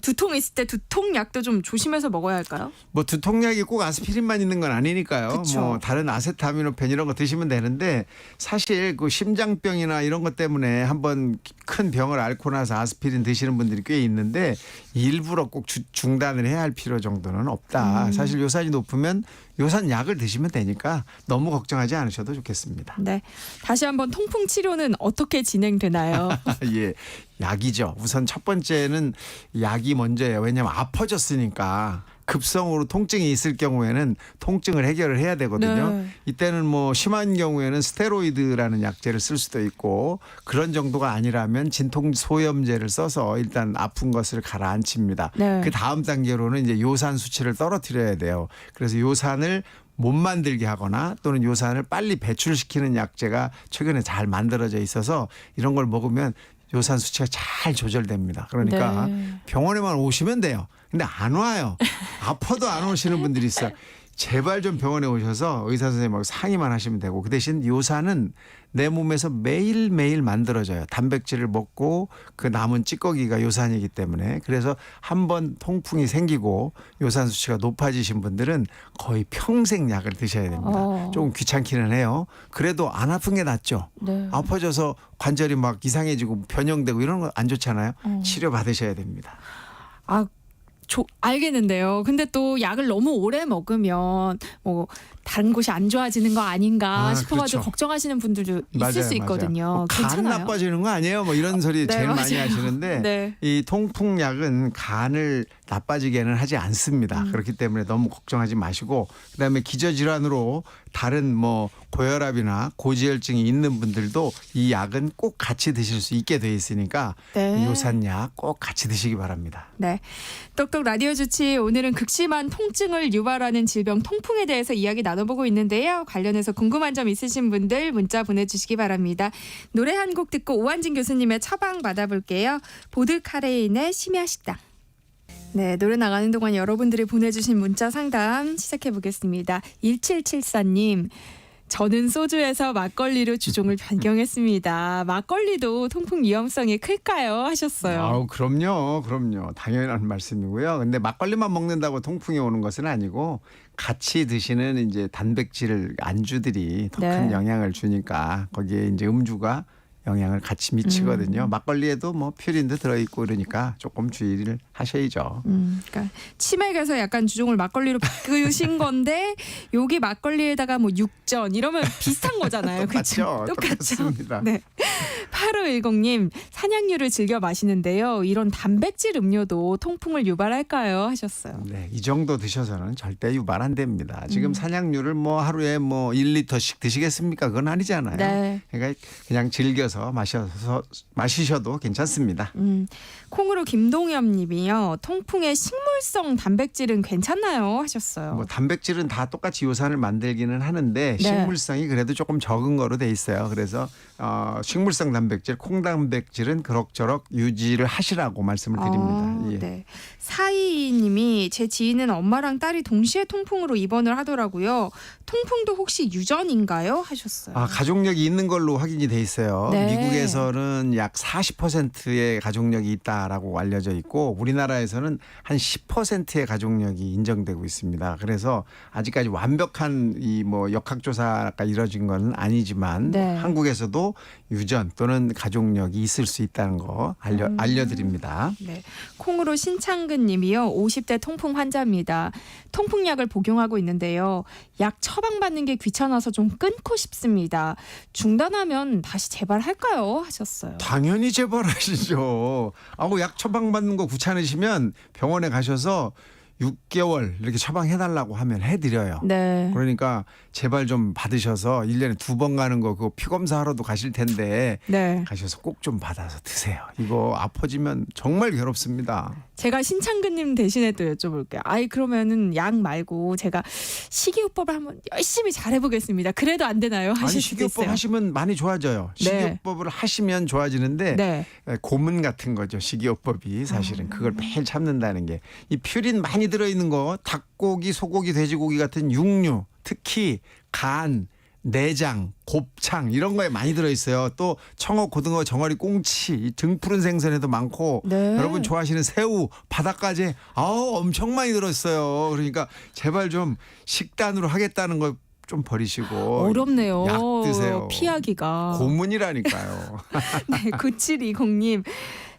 두통 있을 때 두통약도 좀 조심해서 먹어야 할까요? 뭐 두통약이 꼭 아스피린만 있는 건 아니니까요. 그쵸. 뭐 다른 아세타미노펜 이런 거 드시면 되는데 사실 그 심장병이나 이런 것 때문에 한번 큰 병을 앓고 나서 아스피린 드시는 분들이 꽤 있는데 일부러 꼭 중단을 해야 할 필요 정도는 없다. 사실 요산이 높으면 요산 약을 드시면 되니까 너무 걱정하지 않으셔도 좋겠습니다. 네. 다시 한번 통풍 치료는 어떻게 진행되나요? 예. 약이죠. 우선 첫 번째는 약이 먼저예요. 왜냐하면 아파졌으니까 급성으로 통증이 있을 경우에는 통증을 해결을 해야 되거든요. 네. 이때는 뭐 심한 경우에는 스테로이드라는 약제를 쓸 수도 있고 그런 정도가 아니라면 진통 소염제를 써서 일단 아픈 것을 가라앉힙니다. 네. 그 다음 단계로는 이제 요산 수치를 떨어뜨려야 돼요. 그래서 요산을 못 만들게 하거나 또는 요산을 빨리 배출시키는 약제가 최근에 잘 만들어져 있어서 이런 걸 먹으면 요산 수치가 잘 조절됩니다. 그러니까 병원에만 오시면 돼요. 근데 안 와요. 아파도 안 오시는 분들이 있어요. 제발 좀 병원에 오셔서 의사 선생님하고 상의만 하시면 되고 그 대신 요산은 내 몸에서 매일매일 만들어져요. 단백질을 먹고 그 남은 찌꺼기가 요산이기 때문에 그래서 한번 통풍이 생기고 요산 수치가 높아지신 분들은 거의 평생 약을 드셔야 됩니다. 조금 귀찮기는 해요. 그래도 안 아픈 게 낫죠. 네. 아파져서 관절이 막 이상해지고 변형되고 이런 거 안 좋잖아요. 치료 받으셔야 됩니다. 알겠는데요. 근데 또 약을 너무 오래 먹으면 뭐 다른 곳이 안 좋아지는 거 아닌가 아, 싶어가지고 그렇죠. 걱정하시는 분들도 있을 맞아요, 수 있거든요. 맞아요. 간 괜찮아요. 나빠지는 거 아니에요? 뭐 이런 소리 네, 제일 많이 맞아요. 하시는데 네. 이 통풍약은 간을 나빠지게는 하지 않습니다. 그렇기 때문에 너무 걱정하지 마시고 그다음에 기저질환으로 다른 뭐 고혈압이나 고지혈증이 있는 분들도 이 약은 꼭 같이 드실 수 있게 돼 있으니까 네. 요산약 꼭 같이 드시기 바랍니다. 네. 똑똑 라디오 주치 오늘은 극심한 통증을 유발하는 질병 통풍에 대해서 이야기 나눠보고 있는데요. 관련해서 궁금한 점 있으신 분들 문자 보내주시기 바랍니다. 노래 한 곡 듣고 오한진 교수님의 처방 받아볼게요. 보드카레인의 심야식당. 네, 노래 나가는 동안 여러분들이 보내주신 문자 상담 시작해보겠습니다. 1774님. 저는 소주에서 막걸리로 주종을 변경했습니다. 막걸리도 통풍 위험성이 클까요? 하셨어요. 아우 그럼요. 당연한 말씀이고요. 근데 막걸리만 먹는다고 통풍이 오는 것은 아니고 같이 드시는 이제 단백질 안주들이 더 큰 네. 영향을 주니까 거기에 이제 음주가 영향을 같이 미치거든요. 막걸리에도 뭐 퓨린도 들어있고 그러니까 조금 주의를 하셔야죠. 그러니까 치맥에서 약간 주종을 막걸리로 바꾸신 건데 여기 막걸리에다가 뭐 육전 이러면 비슷한 거잖아요. 그렇죠? 똑같습니다. 네. 8510님 산양유를 즐겨 마시는데요. 이런 단백질 음료도 통풍을 유발할까요? 하셨어요. 네, 이 정도 드셔서는 절대 유발 안 됩니다. 지금 산양유를 뭐 하루에 뭐 1리터씩 드시겠습니까? 그건 아니잖아요. 네. 그러니까 그냥 즐겨서 마시셔도 괜찮습니다. 콩으로 김동엽님이요. 통풍의 식물성 단백질은 괜찮나요? 하셨어요. 뭐 단백질은 다 똑같이 요산을 만들기는 하는데 식물성이 그래도 조금 적은 거로 돼 있어요. 그래서 식물성 단백질, 콩 단백질은 그럭저럭 유지를 하시라고 말씀을 드립니다. 예. 네. 사이님이 제 지인은 엄마랑 딸이 동시에 통풍으로 입원을 하더라고요. 통풍도 혹시 유전인가요? 하셨어요. 아, 가족력이 있는 걸로 확인이 돼 있어요. 네. 미국에서는 약 40%의 가족력이 있다라고 알려져 있고 우리나라에서는 한 10%의 가족력이 인정되고 있습니다. 그래서 아직까지 완벽한 이 뭐 역학조사가 이뤄진 건 아니지만 네. 한국에서도 유전 또는 가족력이 있을 수 있다는 거 알려드립니다. 네. 콩으로 신창근 님이요. 50대 통풍 환자입니다. 통풍약을 복용하고 있는데요. 약 처방받는 게 귀찮아서 좀 끊고 싶습니다. 중단하면 다시 재발할까요? 하셨어요. 당연히 재발하시죠. 약 처방받는 거 귀찮으시면 병원에 가셔서 6개월 이렇게 처방해달라고 하면 해드려요. 네. 그러니까 제발 좀 받으셔서 1년에 2번 가는 거 그거 피검사하러도 가실 텐데 네. 가셔서 꼭 좀 받아서 드세요. 이거 아파지면 정말 괴롭습니다. 제가 신창근님 대신에 또 여쭤볼게요. 그러면은 약 말고 제가 식이요법을 한번 열심히 잘해보겠습니다. 그래도 안 되나요? 하실 아니 수도 식이요법 있어요. 하시면 많이 좋아져요. 네. 식이요법을 하시면 좋아지는데 네. 고문 같은 거죠. 식이요법이 사실은 그걸 매일 참는다는 게 이 퓨린 많이 들어있는 거 닭고기, 소고기, 돼지고기 같은 육류 특히 간, 내장, 곱창 이런 거에 많이 들어있어요. 또 청어, 고등어, 정어리, 꽁치 등 푸른 생선에도 많고 네. 여러분 좋아하시는 새우, 바닷가재 엄청 많이 들어있어요. 그러니까 제발 좀 식단으로 하겠다는 거 좀 버리시고 어렵네요. 약 드세요. 피하기가. 고문이라니까요. 네, 9720님.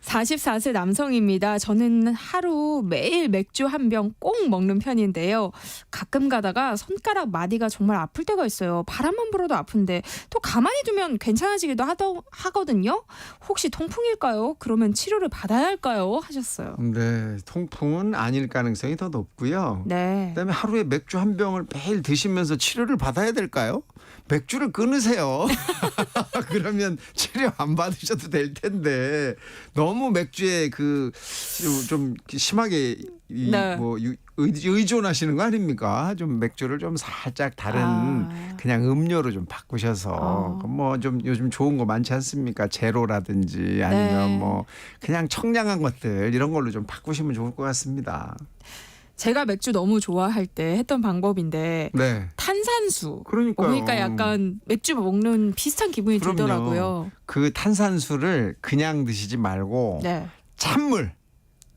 44세 남성입니다. 저는 하루 매일 맥주 한 병 꼭 먹는 편인데요. 가끔 가다가 손가락 마디가 정말 아플 때가 있어요. 바람만 불어도 아픈데 또 가만히 두면 괜찮아지기도 하거든요. 혹시 통풍일까요? 그러면 치료를 받아야 할까요? 하셨어요. 네, 통풍은 아닐 가능성이 더 높고요. 네. 그다음에 하루에 맥주 한 병을 매일 드시면서 치료를 받아야 될까요? 맥주를 끊으세요. 그러면 치료 안 받으셔도 될 텐데 너무 맥주에 좀 심하게 네. 의존하시는 거 아닙니까? 좀 맥주를 좀 살짝 다른 그냥 음료로 좀 바꾸셔서 뭐 좀 요즘 좋은 거 많지 않습니까? 제로라든지 아니면 네. 뭐 그냥 청량한 것들 이런 걸로 좀 바꾸시면 좋을 것 같습니다. 제가 맥주 너무 좋아할 때 했던 방법인데 네. 탄산수. 그러니까요. 그러니까 약간 맥주 먹는 비슷한 기분이 그럼요. 들더라고요. 그 탄산수를 그냥 드시지 말고 네. 찬물,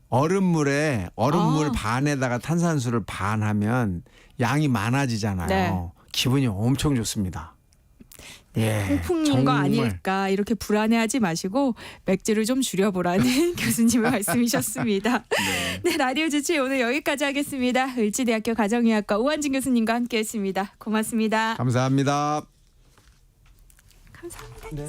얼음물 반에다가 탄산수를 반하면 양이 많아지잖아요. 네. 기분이 엄청 좋습니다. 예, 통풍인 거 정말. 아닐까 이렇게 불안해하지 마시고 맥주를 좀 줄여보라는 교수님의 말씀이셨습니다. 네, 라디오 주치 오늘 여기까지 하겠습니다. 을지대학교 가정의학과 오한진 교수님과 함께했습니다. 고맙습니다. 감사합니다. 감사합니다. 네.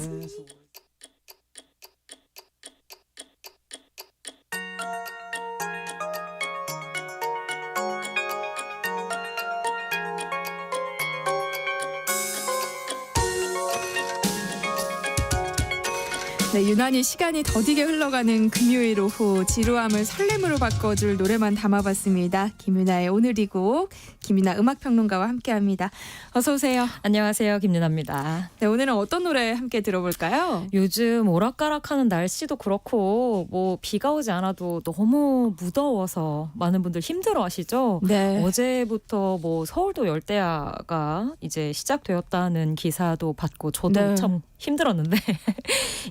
네, 유난히 시간이 더디게 흘러가는 금요일 오후 지루함을 설렘으로 바꿔줄 노래만 담아봤습니다. 김윤아의 오늘이고 김윤아 음악평론가와 함께합니다. 어서 오세요. 안녕하세요. 김윤아입니다. 네, 오늘은 어떤 노래 함께 들어볼까요? 요즘 오락가락하는 날씨도 그렇고 뭐 비가 오지 않아도 너무 무더워서 많은 분들 힘들어하시죠. 네. 어제부터 뭐 서울도 열대야가 이제 시작되었다는 기사도 받고 저도 네. 참 힘들었는데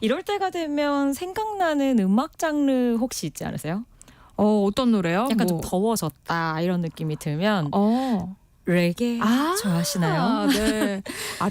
이럴 때가 되면 생각나는 음악 장르 혹시 있지 않으세요? 어떤 노래요? 약간 좀 더워졌다 이런 느낌이 들면 레게 좋아하시나요? 네.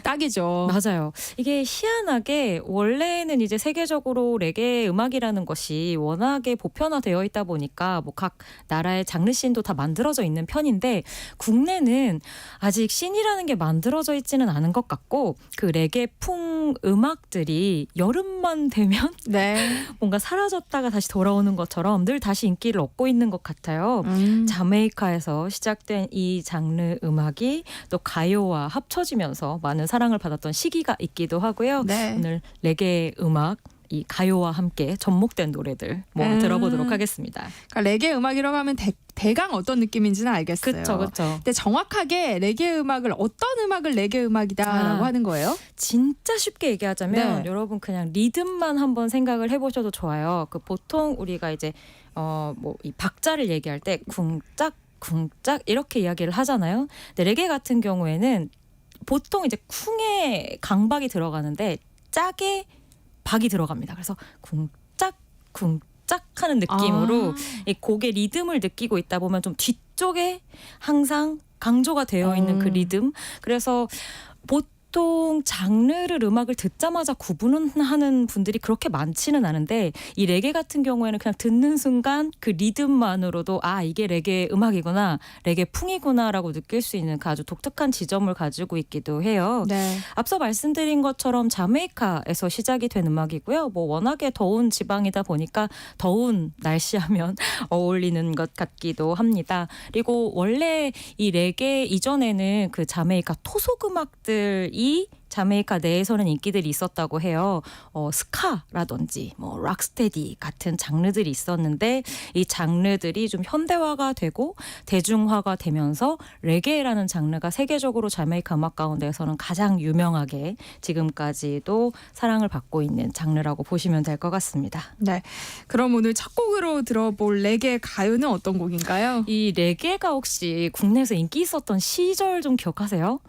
딱이죠. 맞아요. 이게 희한하게 원래는 이제 세계적으로 레게 음악이라는 것이 워낙에 보편화되어 있다 보니까 뭐 각 나라의 장르 씬도 다 만들어져 있는 편인데 국내는 아직 씬이라는 게 만들어져 있지는 않은 것 같고 그 레게풍 음악들이 여름만 되면 네. 뭔가 사라졌다가 다시 돌아오는 것처럼 늘 다시 인기를 얻고 있는 것 같아요. 자메이카에서 시작된 이 장르 음악이 또 가요와 합쳐지면서 많은 사랑을 받았던 시기가 있기도 하고요. 네. 오늘 레게 음악 이 가요와 함께 접목된 노래들 들어보도록 하겠습니다. 그러니까 레게 음악이라고 하면 대강 어떤 느낌인지는 알겠어요. 그렇죠. 근데 정확하게 레게 음악을 어떤 음악을 레게 음악이다라고 하는 거예요? 진짜 쉽게 얘기하자면 네. 여러분 그냥 리듬만 한번 생각을 해보셔도 좋아요. 그 보통 우리가 이제 이 박자를 얘기할 때 쿵짝 쿵짝 이렇게 이야기를 하잖아요. 근데 레게 같은 경우에는 보통 이제 쿵에 강박이 들어가는데 짝에 박이 들어갑니다. 그래서 쿵짝 쿵짝 하는 느낌으로 이 곡의 리듬을 느끼고 있다 보면 좀 뒤쪽에 항상 강조가 되어 있는 그 리듬. 그래서 보통 장르를 음악을 듣자마자 구분하는 분들이 그렇게 많지는 않은데 이 레게 같은 경우에는 그냥 듣는 순간 그 리듬만으로도 이게 레게 음악이구나 레게 풍이구나라고 느낄 수 있는 아주 독특한 지점을 가지고 있기도 해요. 네. 앞서 말씀드린 것처럼 자메이카에서 시작이 된 음악이고요. 뭐 워낙에 더운 지방이다 보니까 더운 날씨하면 어울리는 것 같기도 합니다. 그리고 원래 이 레게 이전에는 그 자메이카 토속 음악들이 자메이카 내에서는 인기들이 있었다고 해요. 스카라든지 뭐 락스테디 같은 장르들이 있었는데 이 장르들이 좀 현대화가 되고 대중화가 되면서 레게라는 장르가 세계적으로 자메이카 음악 가운데에서는 가장 유명하게 지금까지도 사랑을 받고 있는 장르라고 보시면 될 것 같습니다. 네. 그럼 오늘 첫 곡으로 들어볼 레게 가요는 어떤 곡인가요? 이 레게가 혹시 국내에서 인기 있었던 시절 좀 기억하세요?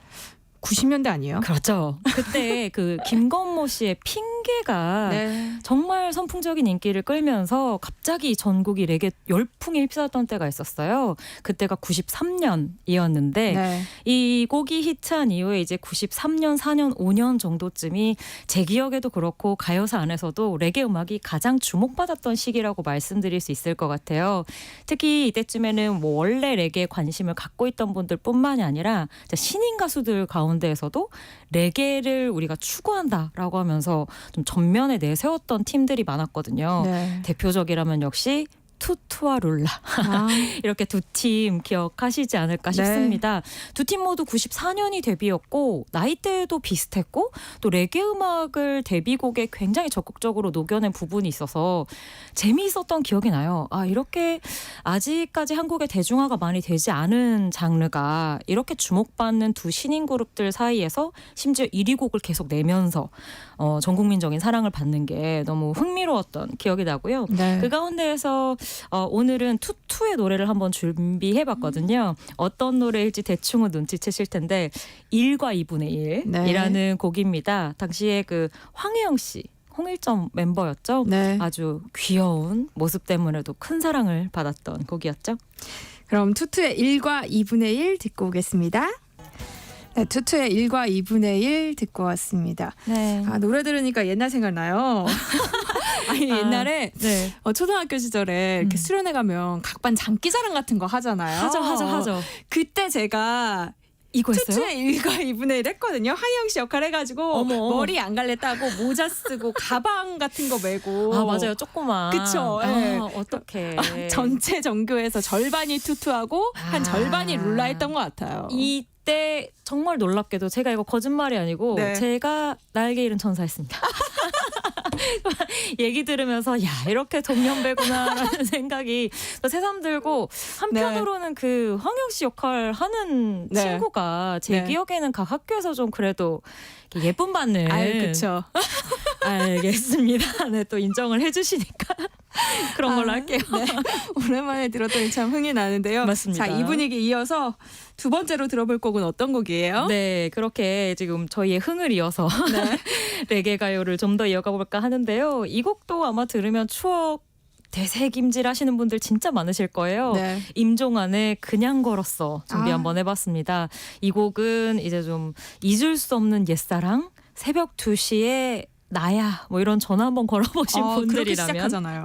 90년대 아니에요? 그렇죠. 그때 그 김건모 씨의 핑계가 네. 정말 선풍적인 인기를 끌면서 갑자기 전국이 레게 열풍에 휩싸였던 때가 있었어요. 그때가 93년이었는데 네. 이 곡이 히트한 이후에 이제 93년, 4년, 5년 정도쯤이 제 기억에도 그렇고 가요사 안에서도 레게 음악이 가장 주목받았던 시기라고 말씀드릴 수 있을 것 같아요. 특히 이때쯤에는 뭐 원래 레게에 관심을 갖고 있던 분들뿐만이 아니라 신인 가수들 가운데에서도 레게를 우리가 추구한다라고 하면서 좀 전면에 내세웠던 팀들이 많았거든요. 네. 대표적이라면 역시 투투와 룰라 이렇게 두 팀 기억하시지 않을까 싶습니다. 두 팀 모두 94년이 데뷔였고 나이대도 비슷했고 또 레게 음악을 데뷔곡에 굉장히 적극적으로 녹여낸 부분이 있어서 재미있었던 기억이 나요. 이렇게 아직까지 한국에 대중화가 많이 되지 않은 장르가 이렇게 주목받는 두 신인 그룹들 사이에서 심지어 1위 곡을 계속 내면서 전 국민적인 사랑을 받는 게 너무 흥미로웠던 기억이 나고요. 네. 그 가운데에서 오늘은 투투의 노래를 한번 준비해봤거든요. 어떤 노래일지 대충은 눈치채실 텐데 1과 2분의 1이라는 네. 곡입니다. 당시에 그 황혜영 씨 홍일점 멤버였죠. 네. 아주 귀여운 모습 때문에도 큰 사랑을 받았던 곡이었죠. 그럼 투투의 1과 2분의 1 듣고 오겠습니다. 네, 투투의 1과 2분의 1 듣고 왔습니다. 네. 아, 노래 들으니까 옛날 생각나요. 아니 옛날에 네. 초등학교 시절에 이렇게 수련회 가면 각반 장기자랑 같은 거 하잖아요. 하죠. 그때 제가 이거 했어요? 투투의 1과 2분의 1 했거든요. 황희영 씨 역할 해가지고 어머. 머리 안 갈래 따고 모자 쓰고 가방 같은 거 메고 아 맞아요, 조그만. 그쵸. 예. 어떡해. 전체 전교에서 절반이 투투하고 한 절반이 룰라 했던 것 같아요. 이때 정말 놀랍게도 제가 이거 거짓말이 아니고 네. 제가 날개 잃은 천사였습니다. 얘기 들으면서 야 이렇게 동년배구나라는 생각이 새삼 들고 한편으로는 그 황영 씨 역할 하는 네. 친구가 제 네. 기억에는 각 학교에서 좀 그래도 이렇게 예쁨 받는 아유 그쵸. 알겠습니다. 네, 또 인정을 해주시니까 그런 걸로 할게요. 네. 오랜만에 들었더니 참 흥이 나는데요. 맞습니다. 자, 이 분위기 이어서 두 번째로 들어볼 곡은 어떤 곡이에요? 네, 그렇게 지금 저희의 흥을 이어서 레게 가요를 좀 더 이어가 볼까 하는데요. 이 곡도 아마 들으면 추억 되새김질 하시는 분들 진짜 많으실 거예요. 네. 임종환의 그냥 걸었어 준비 한번 해봤습니다. 이 곡은 이제 좀 잊을 수 없는 옛사랑, 새벽 2시에 나야 뭐 이런 전화 한번 걸어보신 그렇게 분들이라면 시작하잖아요.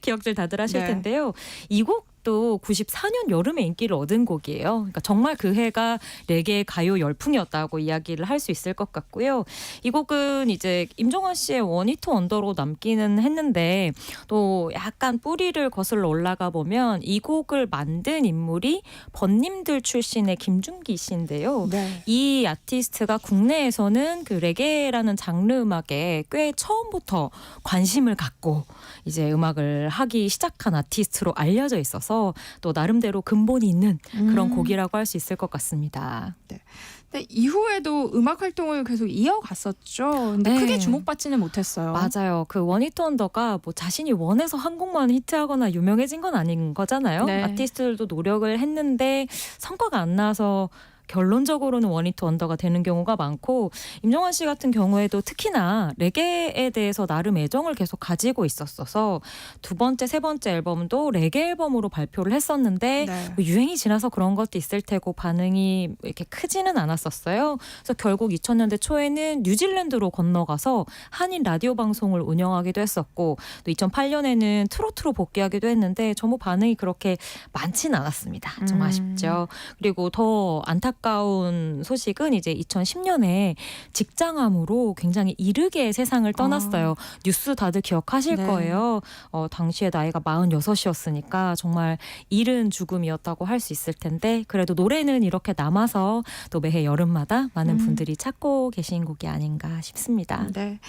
기억들 다들 하실 네. 텐데요. 이 곡도 94년 여름에 인기를 얻은 곡이에요. 그러니까 정말 그 해가 레게 가요 열풍이었다고 이야기를 할 수 있을 것 같고요. 이 곡은 이제 임종환 씨의 원히트 원더로 남기는 했는데 또 약간 뿌리를 거슬러 올라가 보면 이 곡을 만든 인물이 번님들 출신의 김준기 씨인데요. 네. 이 아티스트가 국내에서는 그 레게라는 장르 음악에 꽤 처음부터 관심을 갖고 이제 음악을 하기 시작한 아티스트로 알려져 있어서 또 나름대로 근본이 있는 그런 곡이라고 할 수 있을 것 같습니다. 근데 이후에도 음악 활동을 계속 이어갔었죠. 근데 네. 크게 주목받지는 못했어요. 맞아요. 그 원히트 원더가 뭐 자신이 원해서 한 곡만 히트하거나 유명해진 건 아닌 거잖아요. 네. 아티스트들도 노력을 했는데 성과가 안 나서 결론적으로는 원히트 원더가 되는 경우가 많고 임종환 씨 같은 경우에도 특히나 레게에 대해서 나름 애정을 계속 가지고 있었어서 두 번째, 세 번째 앨범도 레게 앨범으로 발표를 했었는데 네. 뭐 유행이 지나서 그런 것도 있을 테고 반응이 이렇게 크지는 않았었어요. 그래서 결국 2000년대 초에는 뉴질랜드로 건너가서 한인 라디오 방송을 운영하기도 했었고 또 2008년에는 트로트로 복귀하기도 했는데 전부 반응이 그렇게 많지는 않았습니다. 좀 아쉽죠. 그리고 더 안타까운 소식은 이제 2010년에 직장암으로 굉장히 이르게 세상을 떠났어요. 뉴스 다들 기억하실 네. 거예요. 당시에 나이가 46이었으니까 정말 이른 죽음이었다고 할 수 있을 텐데 그래도 노래는 이렇게 남아서 또 매해 여름마다 많은 분들이 찾고 계신 곡이 아닌가 싶습니다. 네.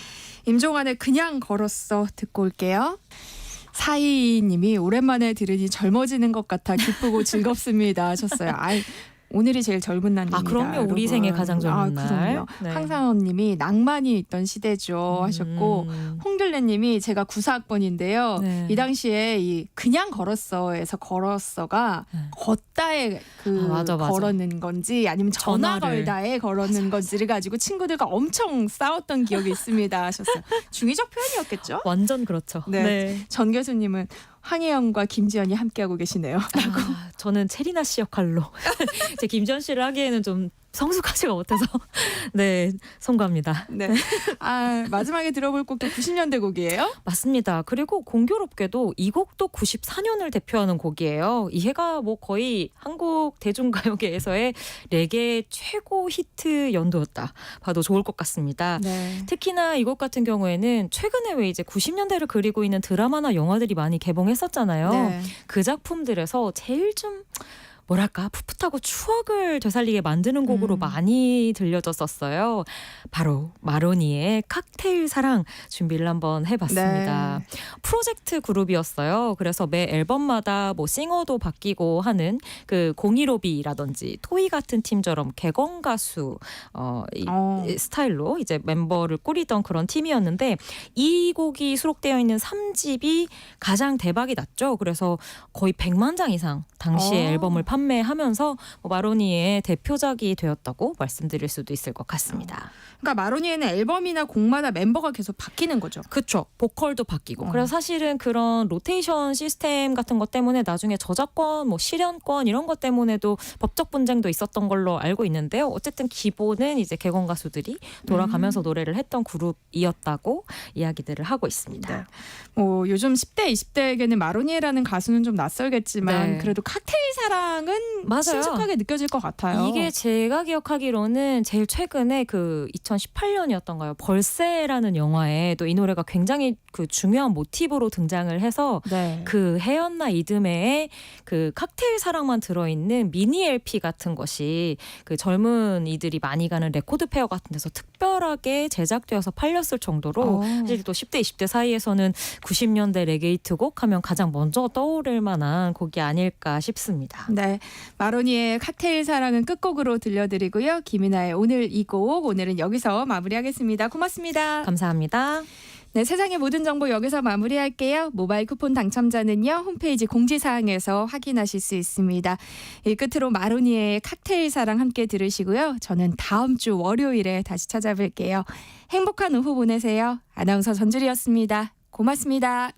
임종환의 그냥 걸었어 듣고 올게요. 사이님이 오랜만에 들으니 젊어지는 것 같아 기쁘고 즐겁습니다 하셨어요. 오늘이 제일 젊은 날입니다. 그럼요. 우리 여러분. 생애 가장 젊은 날. 그럼요. 네. 황상원님이 낭만이 있던 시대죠 하셨고 홍들레님이 제가 94학번인데요. 네. 이 당시에 이 그냥 걸었어에서 걸었어가 네. 걷다에 맞아. 걸었는 건지 아니면 전화 전화를. 걸다에 걸었는 건지를 가지고 친구들과 엄청 싸웠던 기억이 있습니다 하셨어요. 중의적 표현이었겠죠? 완전 그렇죠. 네. 전 교수님은 황혜영과 김지연이 함께하고 계시네요. 저는 체리나 씨 역할로 제 김지연 씨를 하기에는 좀 성숙하지가 못해서 네 송가입니다. 네. 마지막에 들어볼 곡도 90년대 곡이에요? 맞습니다. 그리고 공교롭게도 이 곡도 94년을 대표하는 곡이에요. 이 해가 뭐 거의 한국 대중가요계에서의 레게 최고 히트 연도였다 봐도 좋을 것 같습니다. 네. 특히나 이 곡 같은 경우에는 최근에 왜 이제 90년대를 그리고 있는 드라마나 영화들이 많이 개봉했었잖아요. 네. 그 작품들에서 제일 좀 뭐랄까 풋풋하고 추억을 되살리게 만드는 곡으로 많이 들려졌었어요. 바로 마로니의 칵테일 사랑 준비를 한번 해봤습니다. 네. 프로젝트 그룹이었어요. 그래서 매 앨범마다 뭐 싱어도 바뀌고 하는 그 015B라든지 토이 같은 팀처럼 개건 가수 이 스타일로 이제 멤버를 꾸리던 그런 팀이었는데 이 곡이 수록되어 있는 3집이 가장 대박이 났죠. 그래서 거의 100만 장 이상 당시에 앨범을 판매하면서 마로니의 대표작이 되었다고 말씀드릴 수도 있을 것 같습니다. 그러니까 마로니에는 앨범이나 곡마다 멤버가 계속 바뀌는 거죠. 그렇죠. 보컬도 바뀌고. 그래서 사실은 그런 로테이션 시스템 같은 것 때문에 나중에 저작권, 뭐 실현권 이런 것 때문에도 법적 분쟁도 있었던 걸로 알고 있는데요. 어쨌든 기본은 이제 객원 가수들이 돌아가면서 노래를 했던 그룹이었다고 이야기들을 하고 있습니다. 네. 뭐 요즘 10대, 20대에게는 마로니에라는 가수는 좀 낯설겠지만 네. 그래도 칵테일 사랑은 맞아요. 친숙하게 느껴질 것 같아요. 이게 제가 기억하기로는 제일 최근에 그 2018년이었던가요? 벌새라는 영화에 또 이 노래가 굉장히 그 중요한 모티브로 등장을 해서 네. 그 해연나 이듬해의 그 칵테일 사랑만 들어있는 미니 LP 같은 것이 그 젊은 이들이 많이 가는 레코드 페어 같은 데서 특별하게 제작되어서 팔렸을 정도로 사실 또 10대, 20대 사이에서는 90년대 레게이트 곡 하면 가장 먼저 떠오를 만한 곡이 아닐까 싶습니다. 네, 마로니의 칵테일 사랑은 끝곡으로 들려드리고요. 김이나의 오늘 이 곡 오늘은 여기서 마무리하겠습니다. 고맙습니다. 감사합니다. 네, 세상의 모든 정보 여기서 마무리할게요. 모바일 쿠폰 당첨자는요. 홈페이지 공지사항에서 확인하실 수 있습니다. 이 끝으로 마로니의 칵테일 사랑 함께 들으시고요. 저는 다음 주 월요일에 다시 찾아뵐게요. 행복한 오후 보내세요. 아나운서 전주리였습니다. 고맙습니다.